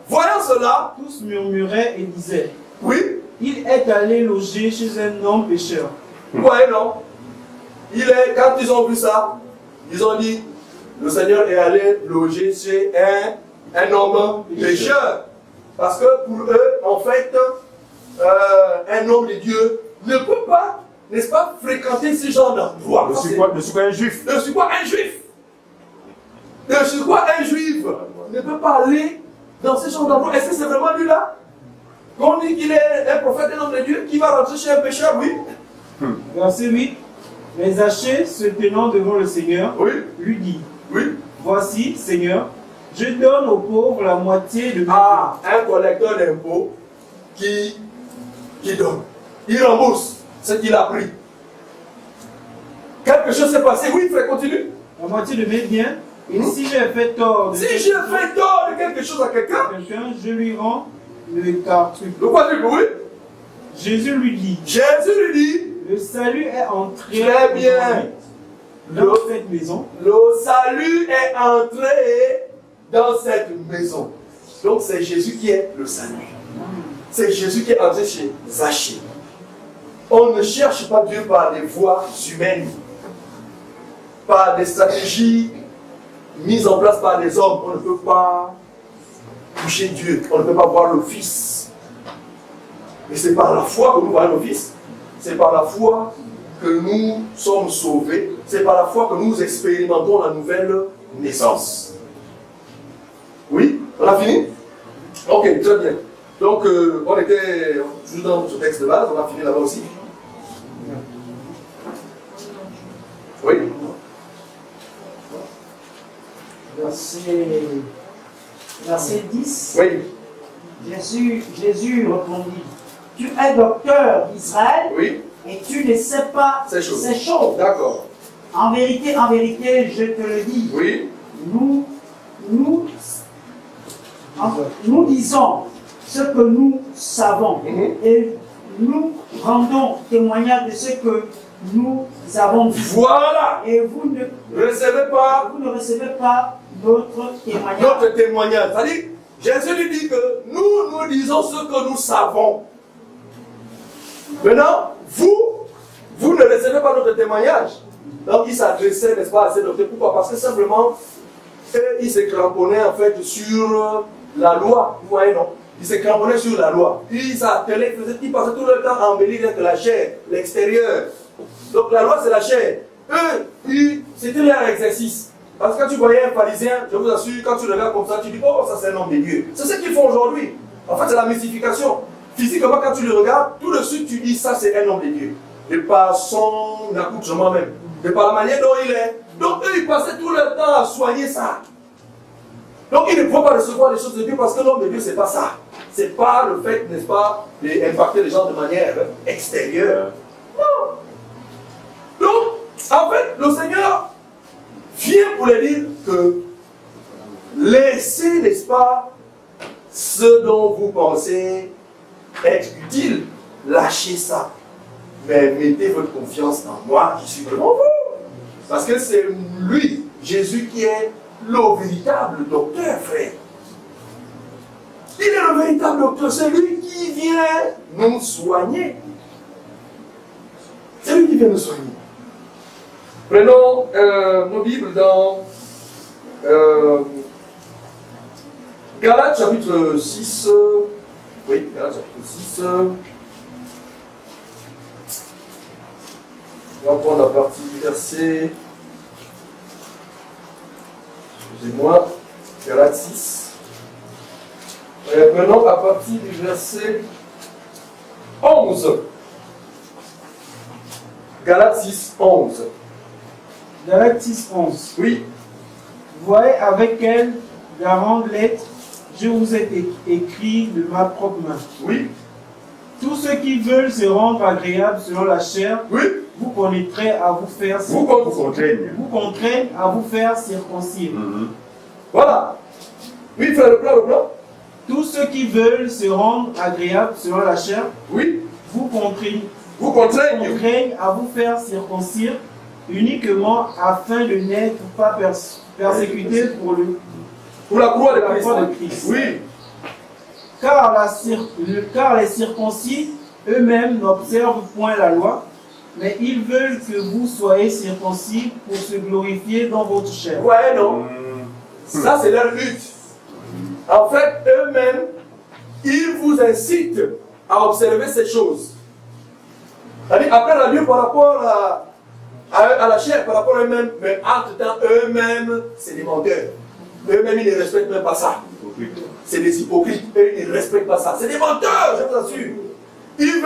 tous murmuraient et disaient, oui, il est allé loger chez un homme pécheur. Ouais, non. Quand ils ont vu ça, ils ont dit, le Seigneur est allé loger chez un homme pécheur. Parce que pour eux, en fait, un homme de Dieu ne peut pas, n'est-ce pas, fréquenter ce genre d'endroit. Ne suis pas un juif. Ne suis pas un juif. Ne suis pas un juif. Ne peut pas aller dans ce genre d'endroit. Est-ce que c'est vraiment lui là? Qu'on dit qu'il est un prophète, un homme de Dieu, qui va rentrer chez un pécheur, oui. Verset 8. Mais Zachée, se tenant devant le Seigneur, oui, lui dit, oui, voici, Seigneur, je donne aux pauvres la moitié de mes biens. Un collecteur d'impôts qui donne. Il rembourse ce qu'il a pris. Quelque chose s'est passé. Oui, frère, continue. La moitié de mes biens. Et si j'ai fait tort de quelque chose à quelqu'un, je lui rends le quadruple. Le quadruple, oui. Jésus lui dit, le salut est entré très bien dans cette maison. Le salut est entré dans cette maison. Donc c'est Jésus qui est le salut. C'est Jésus qui est entré chez Zachée. On ne cherche pas Dieu par des voies humaines, par des stratégies mises en place par des hommes. On ne peut pas toucher Dieu. On ne peut pas voir le Fils. Et c'est par la foi que nous voyons le Fils. C'est par la foi que nous sommes sauvés. C'est par la foi que nous expérimentons la nouvelle naissance. Oui? On a fini? Ok, très bien. Donc, on était toujours dans ce texte de base. On a fini là-bas aussi. Oui? Verset 10. Oui. Jésus répondit, tu es docteur d'Israël, oui, et tu ne sais pas ces choses. D'accord. En vérité, je te le dis. Oui. Nous disons ce que nous savons et nous rendons témoignage de ce que nous avons vu. Voilà. Et vous ne recevez pas notre témoignage. Notre témoignage. C'est-à-dire, Jésus lui dit que nous disons ce que nous savons. Maintenant, vous ne recevez pas notre témoignage. Donc il s'adressait, n'est-ce pas, à ces docteurs. Pourquoi? Parce que simplement, il s'est cramponné en fait sur la loi. Vous voyez, non? Il s'est cramponné sur la loi. Il s'attelait, il passait tout le temps à embellir avec la chair, l'extérieur. Donc la loi c'est la chair. Eux, c'était leur exercice. Parce que quand tu voyais un pharisien, je vous assure, quand tu le regardes comme ça, tu dis, oh, ça c'est un homme de Dieu. C'est ce qu'ils font aujourd'hui. En fait, c'est la mystification. Physiquement, quand tu le regardes, tout de suite, tu dis, ça c'est un homme de Dieu. Et par son accoutrement même. Et par la manière dont il est. Donc, eux, ils passaient tout leur temps à soigner ça. Donc, ils ne peuvent pas recevoir les choses de Dieu parce que l'homme de Dieu, c'est pas ça. C'est pas le fait, n'est-ce pas, d'impacter les gens de manière extérieure. Non. Donc, en fait, le Seigneur vient pour les dire que laissez, n'est-ce pas, ce dont vous pensez être utile, lâchez ça. Mais mettez votre confiance en moi qui suis devant vous. Parce que c'est lui, Jésus, qui est le véritable docteur, frère. Il est le véritable docteur, c'est lui qui vient nous soigner. C'est lui qui vient nous soigner. Prenons nos Bibles dans Galates chapitre 6. Oui, Galates chapitre 6. On va prendre la partie du verset. Excusez-moi. Galates 6. Prenons à partir du verset 11. Galates 6, 11. Galates 6, 11. Oui. Voyez avec quelle grande lettre je vous ai écrit de ma propre main. Oui. Tous ceux qui veulent se rendre agréables selon la chair, Oui. vous connaîtrez à vous faire Vous contraignent à vous faire circoncire. Voilà. Oui, frère, le plan. Tous ceux qui veulent se rendre agréables selon la chair, Oui. vous contraignent à vous faire circoncire uniquement afin de n'être pas persécutés pour la croix de Christ. Oui. Car les circoncis eux-mêmes n'observent point la loi, mais ils veulent que vous soyez circoncis pour se glorifier dans votre chair. Ouais, non. Ça, c'est leur but. En fait, eux-mêmes, ils vous incitent à observer ces choses. Après la Bible par rapport à la chair, par rapport à eux-mêmes, mais entre-temps, eux-mêmes, c'est des menteurs. Eux-mêmes, ils ne respectent même pas ça. C'est des hypocrites. Eux, ils ne respectent pas ça. C'est des menteurs, je vous assure. Ils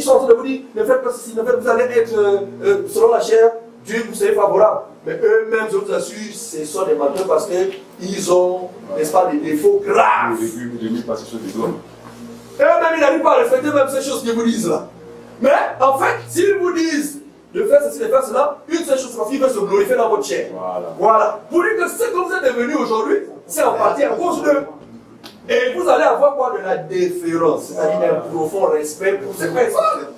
sont en train de vous dire, ne faites pas ceci, ne faites pas, vous allez être, selon la chair, Dieu vous est favorable. Mais eux-mêmes, je vous assure, ce sont des menteurs parce qu'ils ont, n'est-ce pas, des défauts graves. Eux-mêmes, ils n'arrivent pas à respecter même ces choses qu'ils vous disent là. Mais en fait, s'ils vous disent de faire ceci, de faire cela, une seule chose, parce qu'ils veulent se glorifier dans votre chair. Voilà. Pour dire que ce que vous êtes devenu aujourd'hui, c'est en partie à cause d'eux. Et vous allez avoir quoi? De la déférence, c'est-à-dire un profond respect pour ces personnes.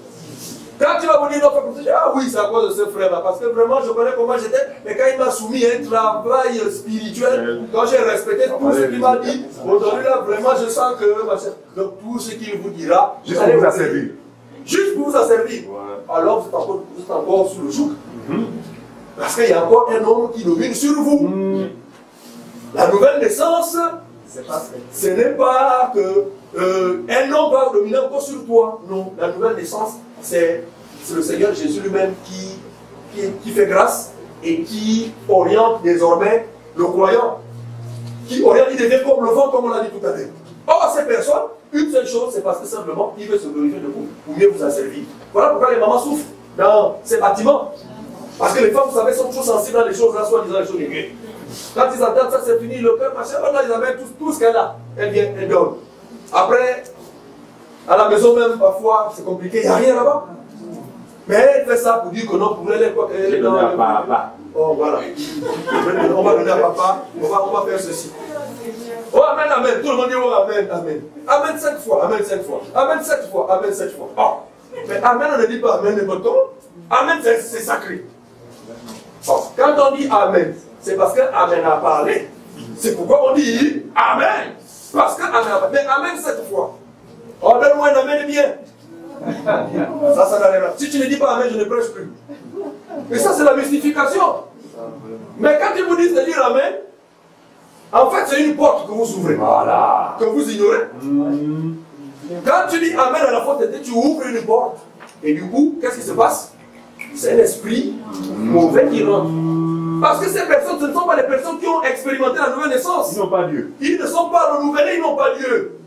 Quand tu vas vous dire, non, ah oui, c'est à cause de ce frère-là, parce que vraiment, je connais comment j'étais, mais quand il m'a soumis à un travail spirituel, quand j'ai respecté tout ce qu'il m'a dit, aujourd'hui là, vraiment, je sens que, donc tout ce qu'il vous dira, juste pour vous asservir. Juste pour vous asservir. Alors, vous êtes encore sous le joug. Parce qu'il y a encore un homme qui domine sur vous. La nouvelle naissance, ce n'est pas que un homme va dominer encore sur toi. Non, la nouvelle naissance, c'est le Seigneur Jésus lui-même qui fait grâce et qui oriente désormais le croyant. Qui oriente, il devient comme le vent, comme on l'a dit tout à l'heure. Or, ces personnes, une seule chose, c'est parce que simplement, il veut se glorifier de vous pour mieux vous asservir. Voilà pourquoi les mamans souffrent dans ces bâtiments. Parce que les femmes, vous savez, sont toujours sensibles dans les choses, là, soit disant les choses négatives. Quand ils entendent ça, c'est fini, le cœur, machin, là, ils amènent tout ce qu'elle a. Elle vient, elle donne. Après, à la maison même, parfois, c'est compliqué, il n'y a rien là-bas. Mais elle fait ça pour dire que non, pour elle, elle est dans le... Oh, voilà. On va donner à papa, on va faire ceci. Oh, amen, amen. Tout le monde dit oh, amen, amen. Amen 7 fois, amen 7 fois. Amen 7 fois, amen 7 fois. Oh. Mais amen, on ne dit pas amen n'importe comment. Amen, c'est sacré. Oh. Quand on dit amen, c'est parce que amen a parlé. C'est pourquoi on dit amen. Parce que amen a parlé. Mais amen 7 fois. Oh, donne-moi un amen bien. Ça n'arrive. Si tu ne dis pas amen, je ne prêche plus. Et ça, c'est la mystification. Mais quand ils vous disent de dire amen, en fait, c'est une porte que vous ouvrez. Voilà. Que vous ignorez. Quand tu dis amen à la faute, tu ouvres une porte. Et du coup, qu'est-ce qui se passe? C'est l'esprit mauvais qui rentre. Parce que ces personnes, ce ne sont pas les personnes qui ont expérimenté la nouvelle naissance. Ils n'ont pas Dieu. Ils ne sont pas renouvelés, ils n'ont pas Dieu.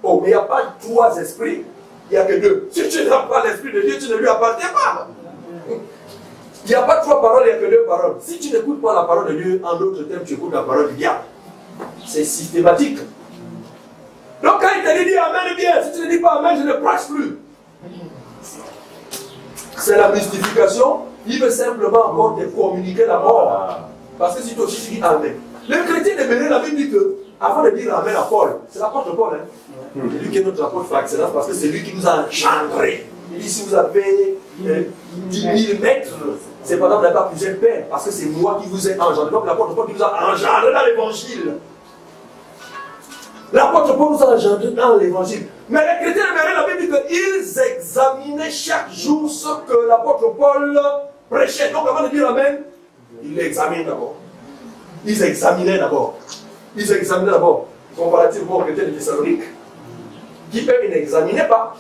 Oh, mais il n'y a pas trois esprits, il n'y a que deux. Si tu n'as pas l'esprit de Dieu, tu ne lui appartiens pas. Il n'y a pas trois paroles, il n'y a que deux paroles. Si tu n'écoutes pas la parole de Dieu, en d'autres termes, tu écoutes la parole du diable. C'est systématique. Donc quand il te dit Amen, eh bien, si tu ne dis pas Amen, je ne prêche plus. C'est la mystification. Il veut simplement encore te communiquer la mort. Parce que si toi aussi tu dis Amen. Le chrétien de Bénin, la Bible dit que, avant de dire Amen à Paul, c'est l'apôtre Paul, hein? C'est lui qui est notre apôtre par excellence parce que c'est lui qui nous a engendrés. Il dit si vous avez 10 000 maîtres, c'est pas grave d'avoir plusieurs pères, parce que c'est moi qui vous ai engendré. Donc l'apôtre Paul qui nous a engendrés dans l'évangile. L'apôtre Paul nous a engendrés dans l'évangile. Mais les chrétiens de Bénin, la Bible dit qu'ils examinaient chaque jour ce que l'apôtre Paul prêchait. Donc avant de dire Amen, ils l'examinent d'abord. Ils examinaient d'abord. Ils examinaient d'abord. Comparativement aux chrétiens de Thessalonique, qui eux, ils n'examinaient pas.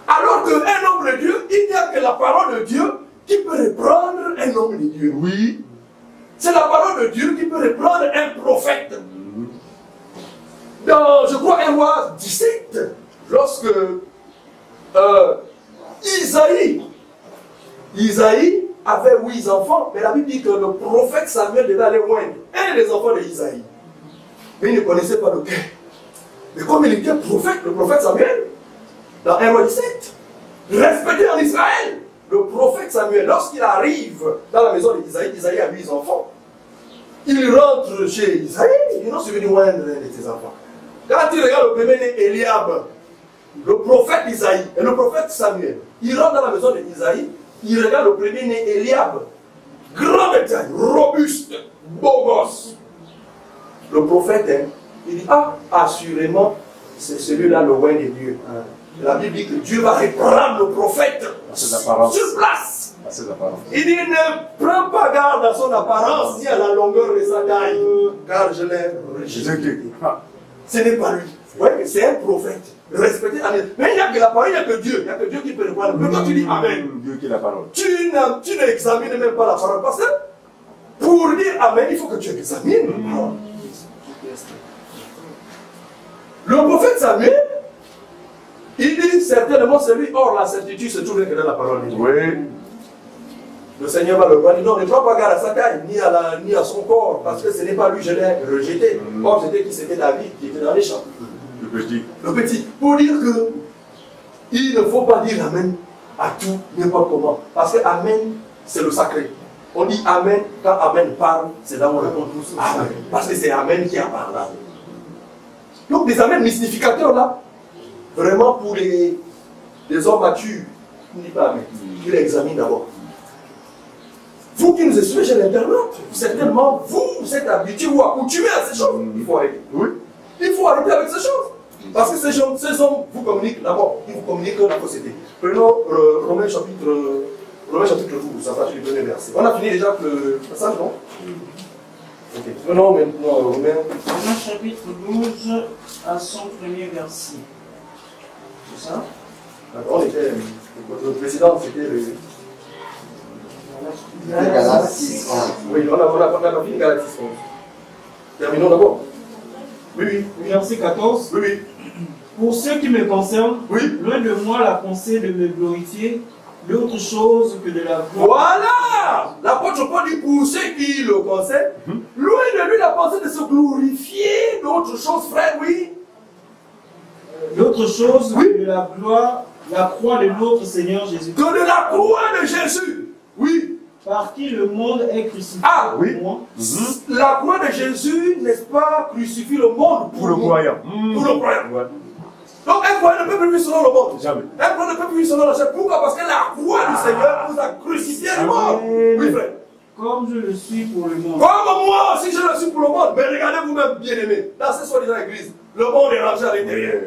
Alors qu'un homme de Dieu, il n'y a que la parole de Dieu qui peut reprendre un homme de Dieu. Oui. C'est la parole de Dieu qui peut reprendre un prophète. Dans, je crois, 1 roi 17, lorsque Isaïe avait 8 enfants, mais la Bible dit que le prophète Samuel devait aller loin. Un des enfants d'Isaïe. Mais il ne connaissait pas lequel. Mais comme il était prophète, le prophète Samuel, dans 1 roi 17, respecté en Israël, le prophète Samuel, lorsqu'il arrive dans la maison d'Isaïe, Isaïe a 8 enfants. Il rentre chez Isaïe, il n'a suivi loin de ses enfants. Quand il regarde le premier-né, Eliab, le prophète Isaïe et le prophète Samuel, il rentre dans la maison d'Isaïe, il regarde le premier-né, Eliab, grand de taille, robuste, beau gosse. Le prophète, il dit, ah, assurément, c'est celui-là le roi des dieux. La Bible dit que Dieu va reprendre le prophète sur place. Il dit, ne prends pas garde à son apparence ni à la longueur de sa taille, car je l'ai rejeté. Ce n'est pas lui. Oui, c'est un prophète. Respecté. Mais il n'y a que la parole, il n'y a que Dieu. Il n'y a que Dieu qui peut reprendre. Mais quand tu dis Amen, Dieu qui est la parole. Tu n'examines même pas la parole. Parce que pour dire Amen, il faut que tu examines. Le prophète Samuel, il dit certainement c'est lui. Or, la certitude se trouve que dans la parole de Dieu. Oui. Le Seigneur va le voir. Non, ne prends pas garde à sa taille, ni à son corps, parce que ce n'est pas lui, je l'ai rejeté. Or, c'était qui? C'était David, qui était dans les champs. Le petit. Le petit. Pour dire que il ne faut pas dire Amen à tout, n'importe comment. Parce que Amen, c'est le sacré. On dit Amen, quand Amen parle, c'est là où on répond tous Amen. Parce que c'est Amen qui a parlé. Donc, des Amen mystificateurs là, vraiment pour les hommes matures, on ne dit pas Amen. Il l'examine d'abord. Vous qui nous suivez chez l'Internet, certainement, vous êtes habitués ou accoutumés à ces choses. Il faut arrêter. Oui. Il faut arrêter avec ces choses. Parce que ces hommes vous communiquent d'abord. Ils vous communiquent la fausseté. Prenons Romains chapitre 12, ça va, je vais donner verset. On a fini déjà le passage, non? Ok. Prenons maintenant Romains chapitre 12 à son premier verset. C'est ça? On était. Le précédent, c'était le. Galates 6, 11. Oui, on a fini Galates 6, 11. Terminons d'abord. Oui. Verset 14. Oui. Pour ce qui me concerne, loin de moi la pensée de me glorifier d'autre chose que de la gloire. Voilà! L'apôtre Paul dit pour ceux qui le concernent, loin de lui la pensée de se glorifier d'autre chose, frère, oui. D'autre chose que de la gloire, la croix de notre Seigneur Jésus. Que de la croix de Jésus. Oui. Par qui le monde est crucifié. Ah oui. Moi. La croix de Jésus, n'est-ce pas, crucifie le monde pour le croyant. Pour le croyant. Ouais. Donc un croyant ne peut plus vivre selon le monde. Jamais. Un croyant ne peut plus vivre selon la chair. Pourquoi? Parce que la croix du Seigneur nous a crucifié le monde. Oui, frère. Comme je le suis pour le monde. Comme moi aussi je le suis pour le monde. Mais regardez vous-même, bien-aimés, dans cette soi-disant église, le monde est rangé à l'intérieur.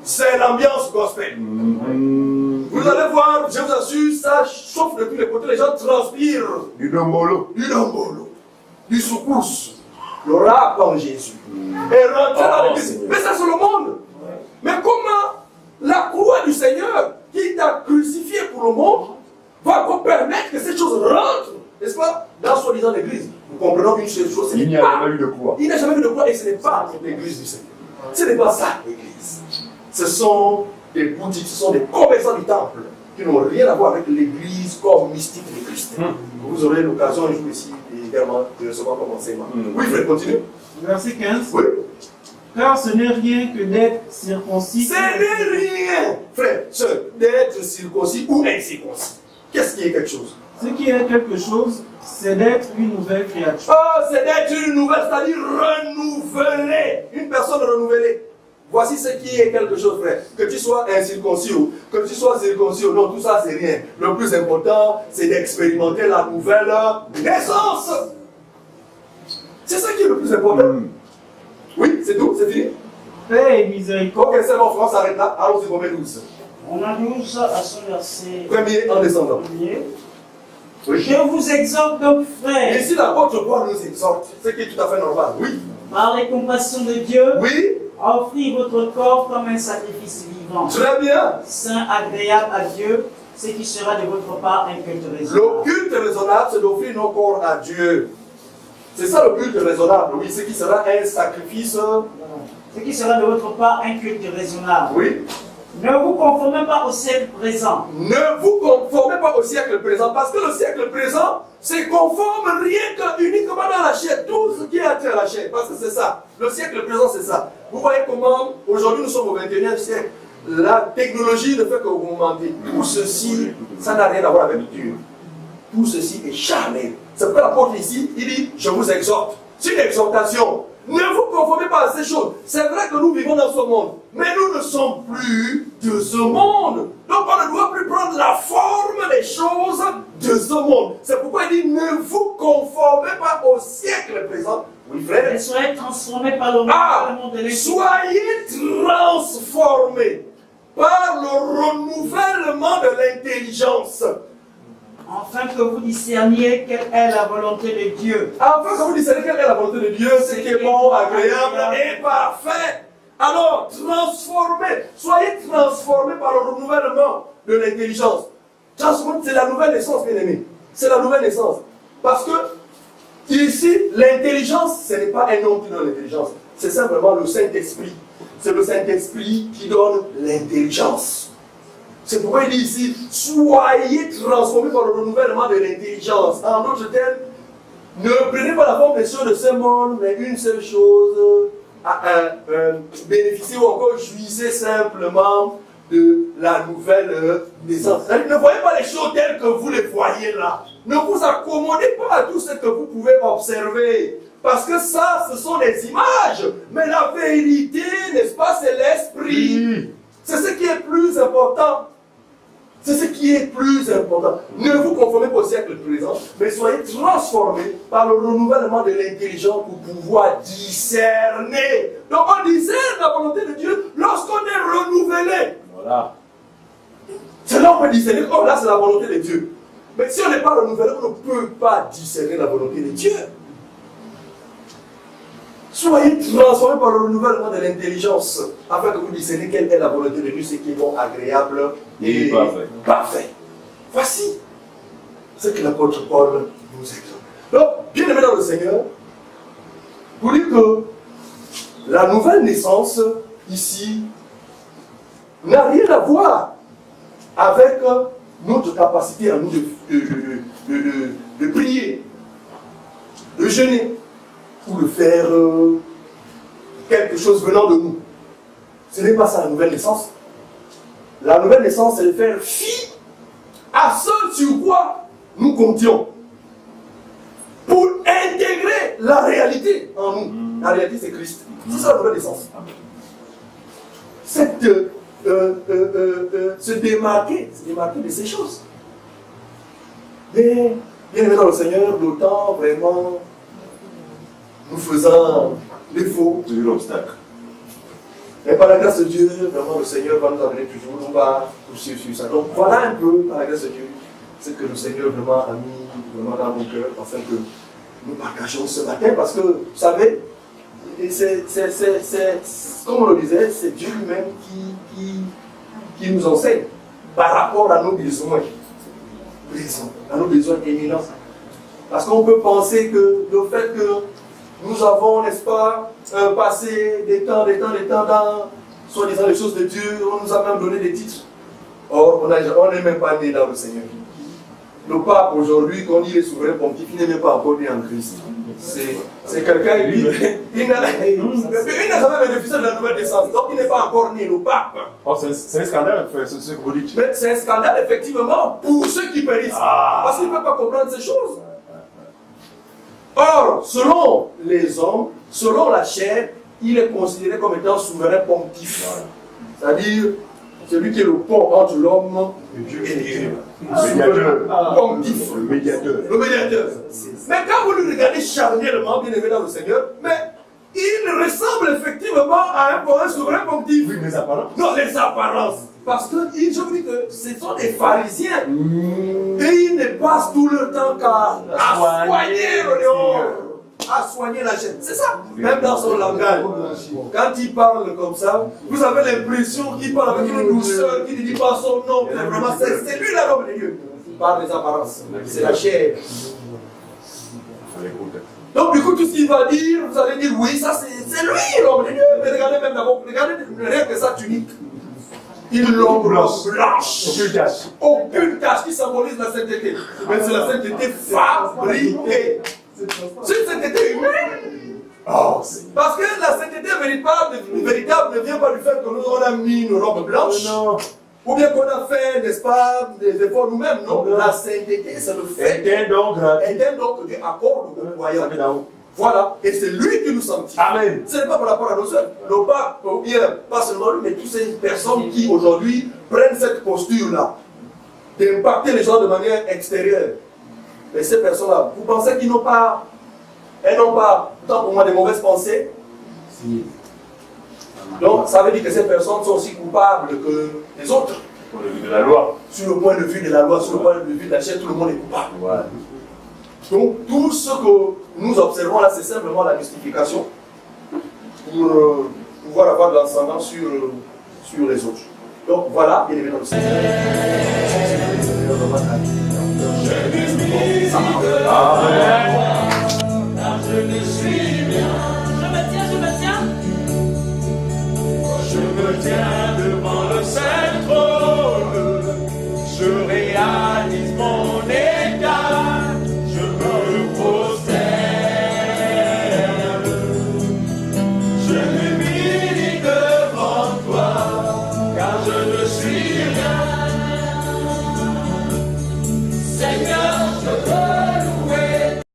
C'est l'ambiance gospel. Vous allez voir, je vous assure, ça chauffe de tous les côtés, les gens transpirent. Du dombolo. Du soukous. Le rap en Jésus. Et rentrer dans l'église. Mais ça c'est le monde. Mais comment la croix du Seigneur, qui t'a crucifié pour le monde, va permettre que ces choses rentrent, n'est-ce pas, dans soi-disant l'église en église, nous comprenons une seule chose. Il n'y a jamais eu de croix. Il n'y a jamais eu de croix et ce n'est pas l'église du Seigneur. Ce n'est pas ça l'église. Ce sont des boutiques, ce sont des commerçants du temple qui n'ont rien à voir avec l'église comme mystique de Christ. Vous aurez l'occasion un jour ici également de recevoir comme enseignement. Oui, frère, continue. Verset 15. Oui. Car ce n'est rien que d'être circoncis. Ce n'est rien, frère, d'être circoncis ou incirconcis. Qu'est-ce qui est quelque chose? Ce qui est quelque chose, c'est d'être une nouvelle créature. Oh, c'est d'être une nouvelle, c'est-à-dire renouvelée. Une personne renouvelée. Voici ce qui est quelque chose, frère. Que tu sois incirconcis ou que tu sois circoncis ou non, tout ça c'est rien. Le plus important, c'est d'expérimenter la nouvelle naissance. C'est ça qui est le plus important. Oui, c'est tout, c'est fini. Paix et miséricorde. Ok, c'est bon, France, arrête là. Allons-y, Romains 12. On a 12 à ce verset. Premier en descendant. Premier. Oui. Je vous exhorte donc, frères, Et si l'apôtre Paul nous exhorte, ce qui est tout à fait normal, oui. par les compassions de Dieu, Oui, à offrir votre corps comme un sacrifice vivant, très bien. saint, agréable à Dieu, ce qui sera de votre part un culte raisonnable. Le culte raisonnable, c'est d'offrir nos corps à Dieu. C'est ça le culte raisonnable, oui, ce qui sera un sacrifice. Ce qui sera de votre part un culte raisonnable. Oui. Ne vous conformez pas au siècle présent. Ne vous conformez pas au siècle présent, parce que le siècle présent se conforme rien que uniquement dans la chair, tout ce qui est attiré à la chair, parce que c'est ça. Le siècle présent, c'est ça. Vous voyez comment, aujourd'hui, nous sommes au 21e siècle. La technologie ne fait qu'augmenter. Tout ceci, ça n'a rien à voir avec Dieu. Tout ceci est charnel. C'est pourquoi l'apôtre ici, il dit, je vous exhorte. C'est une exhortation. Ne vous conformez pas à ces choses. C'est vrai que nous vivons dans ce monde, mais nous ne sommes plus de ce monde. Donc on ne doit plus prendre la forme des choses de ce monde. C'est pourquoi il dit, ne vous conformez pas au siècle présent. Oui, frère. Et soyez transformés par le renouvellement de l'esprit. Soyez transformés par le renouvellement de l'intelligence. Afin que vous discerniez quelle est la volonté de Dieu. Afin que vous discerniez quelle est la volonté de Dieu, ce qui est bon, agréable et parfait. Alors, transformez, soyez transformés par le renouvellement de l'intelligence. C'est la nouvelle naissance, bien aimé. C'est la nouvelle naissance. Parce que, ici, l'intelligence, ce n'est pas un homme qui donne l'intelligence. C'est simplement le Saint-Esprit. C'est le Saint-Esprit qui donne l'intelligence. C'est pourquoi il dit ici, soyez transformés par le renouvellement de l'intelligence. En d'autres termes, ne prenez pas la forme des choses de ce monde, mais une seule chose, bénéficiez ou encore jouissez simplement de la nouvelle naissance. Ne voyez pas les choses telles que vous les voyez là. Ne vous accommodez pas à tout ce que vous pouvez observer. Parce que ça, ce sont des images. Mais la vérité, n'est-ce pas, c'est l'esprit. C'est ce qui est plus important. C'est ce qui est plus important. Ne vous conformez pas au siècle présent, mais soyez transformés par le renouvellement de l'intelligence pour pouvoir discerner. Donc on discerne la volonté de Dieu lorsqu'on est renouvelé. Voilà. C'est là qu'on peut discerner. Oh là, c'est la volonté de Dieu. Mais si on n'est pas renouvelé, on ne peut pas discerner la volonté de Dieu. Soyez transformés par le renouvellement de l'intelligence, afin que vous discerniez quelle est la volonté de Dieu, ce qui est bon, agréable et parfait. Voici ce que l'apôtre Paul nous exhorte. Donc, bien aimé dans le Seigneur, pour dire que la nouvelle naissance, ici, n'a rien à voir avec notre capacité à nous de prier, de jeûner, ou de faire quelque chose venant de nous. Ce n'est pas ça la nouvelle naissance. La nouvelle naissance, c'est de faire fi à ce sur quoi nous comptions pour intégrer la réalité en nous. La réalité, c'est Christ. C'est ça la nouvelle naissance. C'est se démarquer de ces choses. Mais, bien aimé dans le Seigneur, d'autant vraiment nous faisant défaut. C'est l'obstacle. Et par la grâce de Dieu, vraiment le Seigneur va nous amener toujours, on va poursuivre sur ça. Donc voilà un peu, par la grâce de Dieu, ce que le Seigneur vraiment a mis vraiment dans nos cœurs, afin que nous partageons ce matin, parce que, vous savez, comme on le disait, c'est Dieu lui-même qui nous enseigne par rapport à nos besoins, à nos besoins éminents. Parce qu'on peut penser que le fait que nous avons, n'est-ce pas, passé des temps dans, soi-disant, les choses de Dieu, on nous a même donné des titres. Or, on n'est même pas né dans le Seigneur. Le pape aujourd'hui, quand il est souverain pontife, il n'est même pas encore né en Christ. C'est quelqu'un il n'a jamais bénéficié de la nouvelle naissance, donc il n'est pas encore né, le pape. Oh, c'est un scandale, ce que vous dites. Mais c'est un scandale, effectivement, pour ceux qui périssent. Parce qu'ils ne peuvent pas comprendre ces choses. Or, selon les hommes, selon la chair, il est considéré comme étant souverain pontife. C'est-à-dire, celui qui est le pont entre l'homme et Dieu. Le médiateur. Pontife. Le médiateur. Le médiateur. Mais quand vous le regardez charnellement, bien aimé dans le Seigneur, mais il ressemble effectivement à un souverain pontife. Oui, les apparences. Non, les apparences. Parce que je vous dis que ce sont des pharisiens. Et ils ne passent tout le temps qu'à soigner le léon, à soigner la chair. C'est ça. Même dans son langage. Quand il parle comme ça, vous avez l'impression qu'il parle avec une douceur, qu'il ne dit pas son nom. Mais vraiment, c'est lui l'homme de Dieu. Par les apparences. C'est la chair. Donc, du coup, tout ce qu'il va dire, vous allez dire oui, ça c'est lui l'homme de Dieu. Mais regardez même d'abord, regardez rien que sa tunique. Une longue blanche. Aucune tache. Aucune tache qui symbolise la sainteté. Mais c'est la sainteté fabriquée. C'est une sainteté humaine. Oh, parce que la sainteté véritable ne vient pas du fait que nous on a mis nos robes blanches. Non. Ou bien qu'on a fait, n'est-ce pas, des efforts nous-mêmes. Non, la sainteté, c'est le fait. Est un don gratuit. Est un don que Dieu accorde aux croyants. Voilà, et c'est lui qui nous sanctifie. Amen. Ce n'est pas par rapport à nos œuvres. Non pas, ou bien, pas seulement lui, mais toutes ces personnes qui aujourd'hui prennent cette posture-là, d'impacter les gens de manière extérieure. Mais ces personnes-là, vous pensez qu'ils n'ont pas, elles n'ont pas, tant pour moi, des mauvaises pensées? Si. Donc, ça veut dire que ces personnes sont aussi coupables que les autres. Sur le vue de la loi. Sur le point de vue de la loi, sur le point de vue de la chair, tout le monde est coupable. Ouais. Donc, tout ce que nous observons là, c'est simplement la justification pour pouvoir avoir de l'ascendant sur les autres. Donc, voilà, il est dans le Seigneur.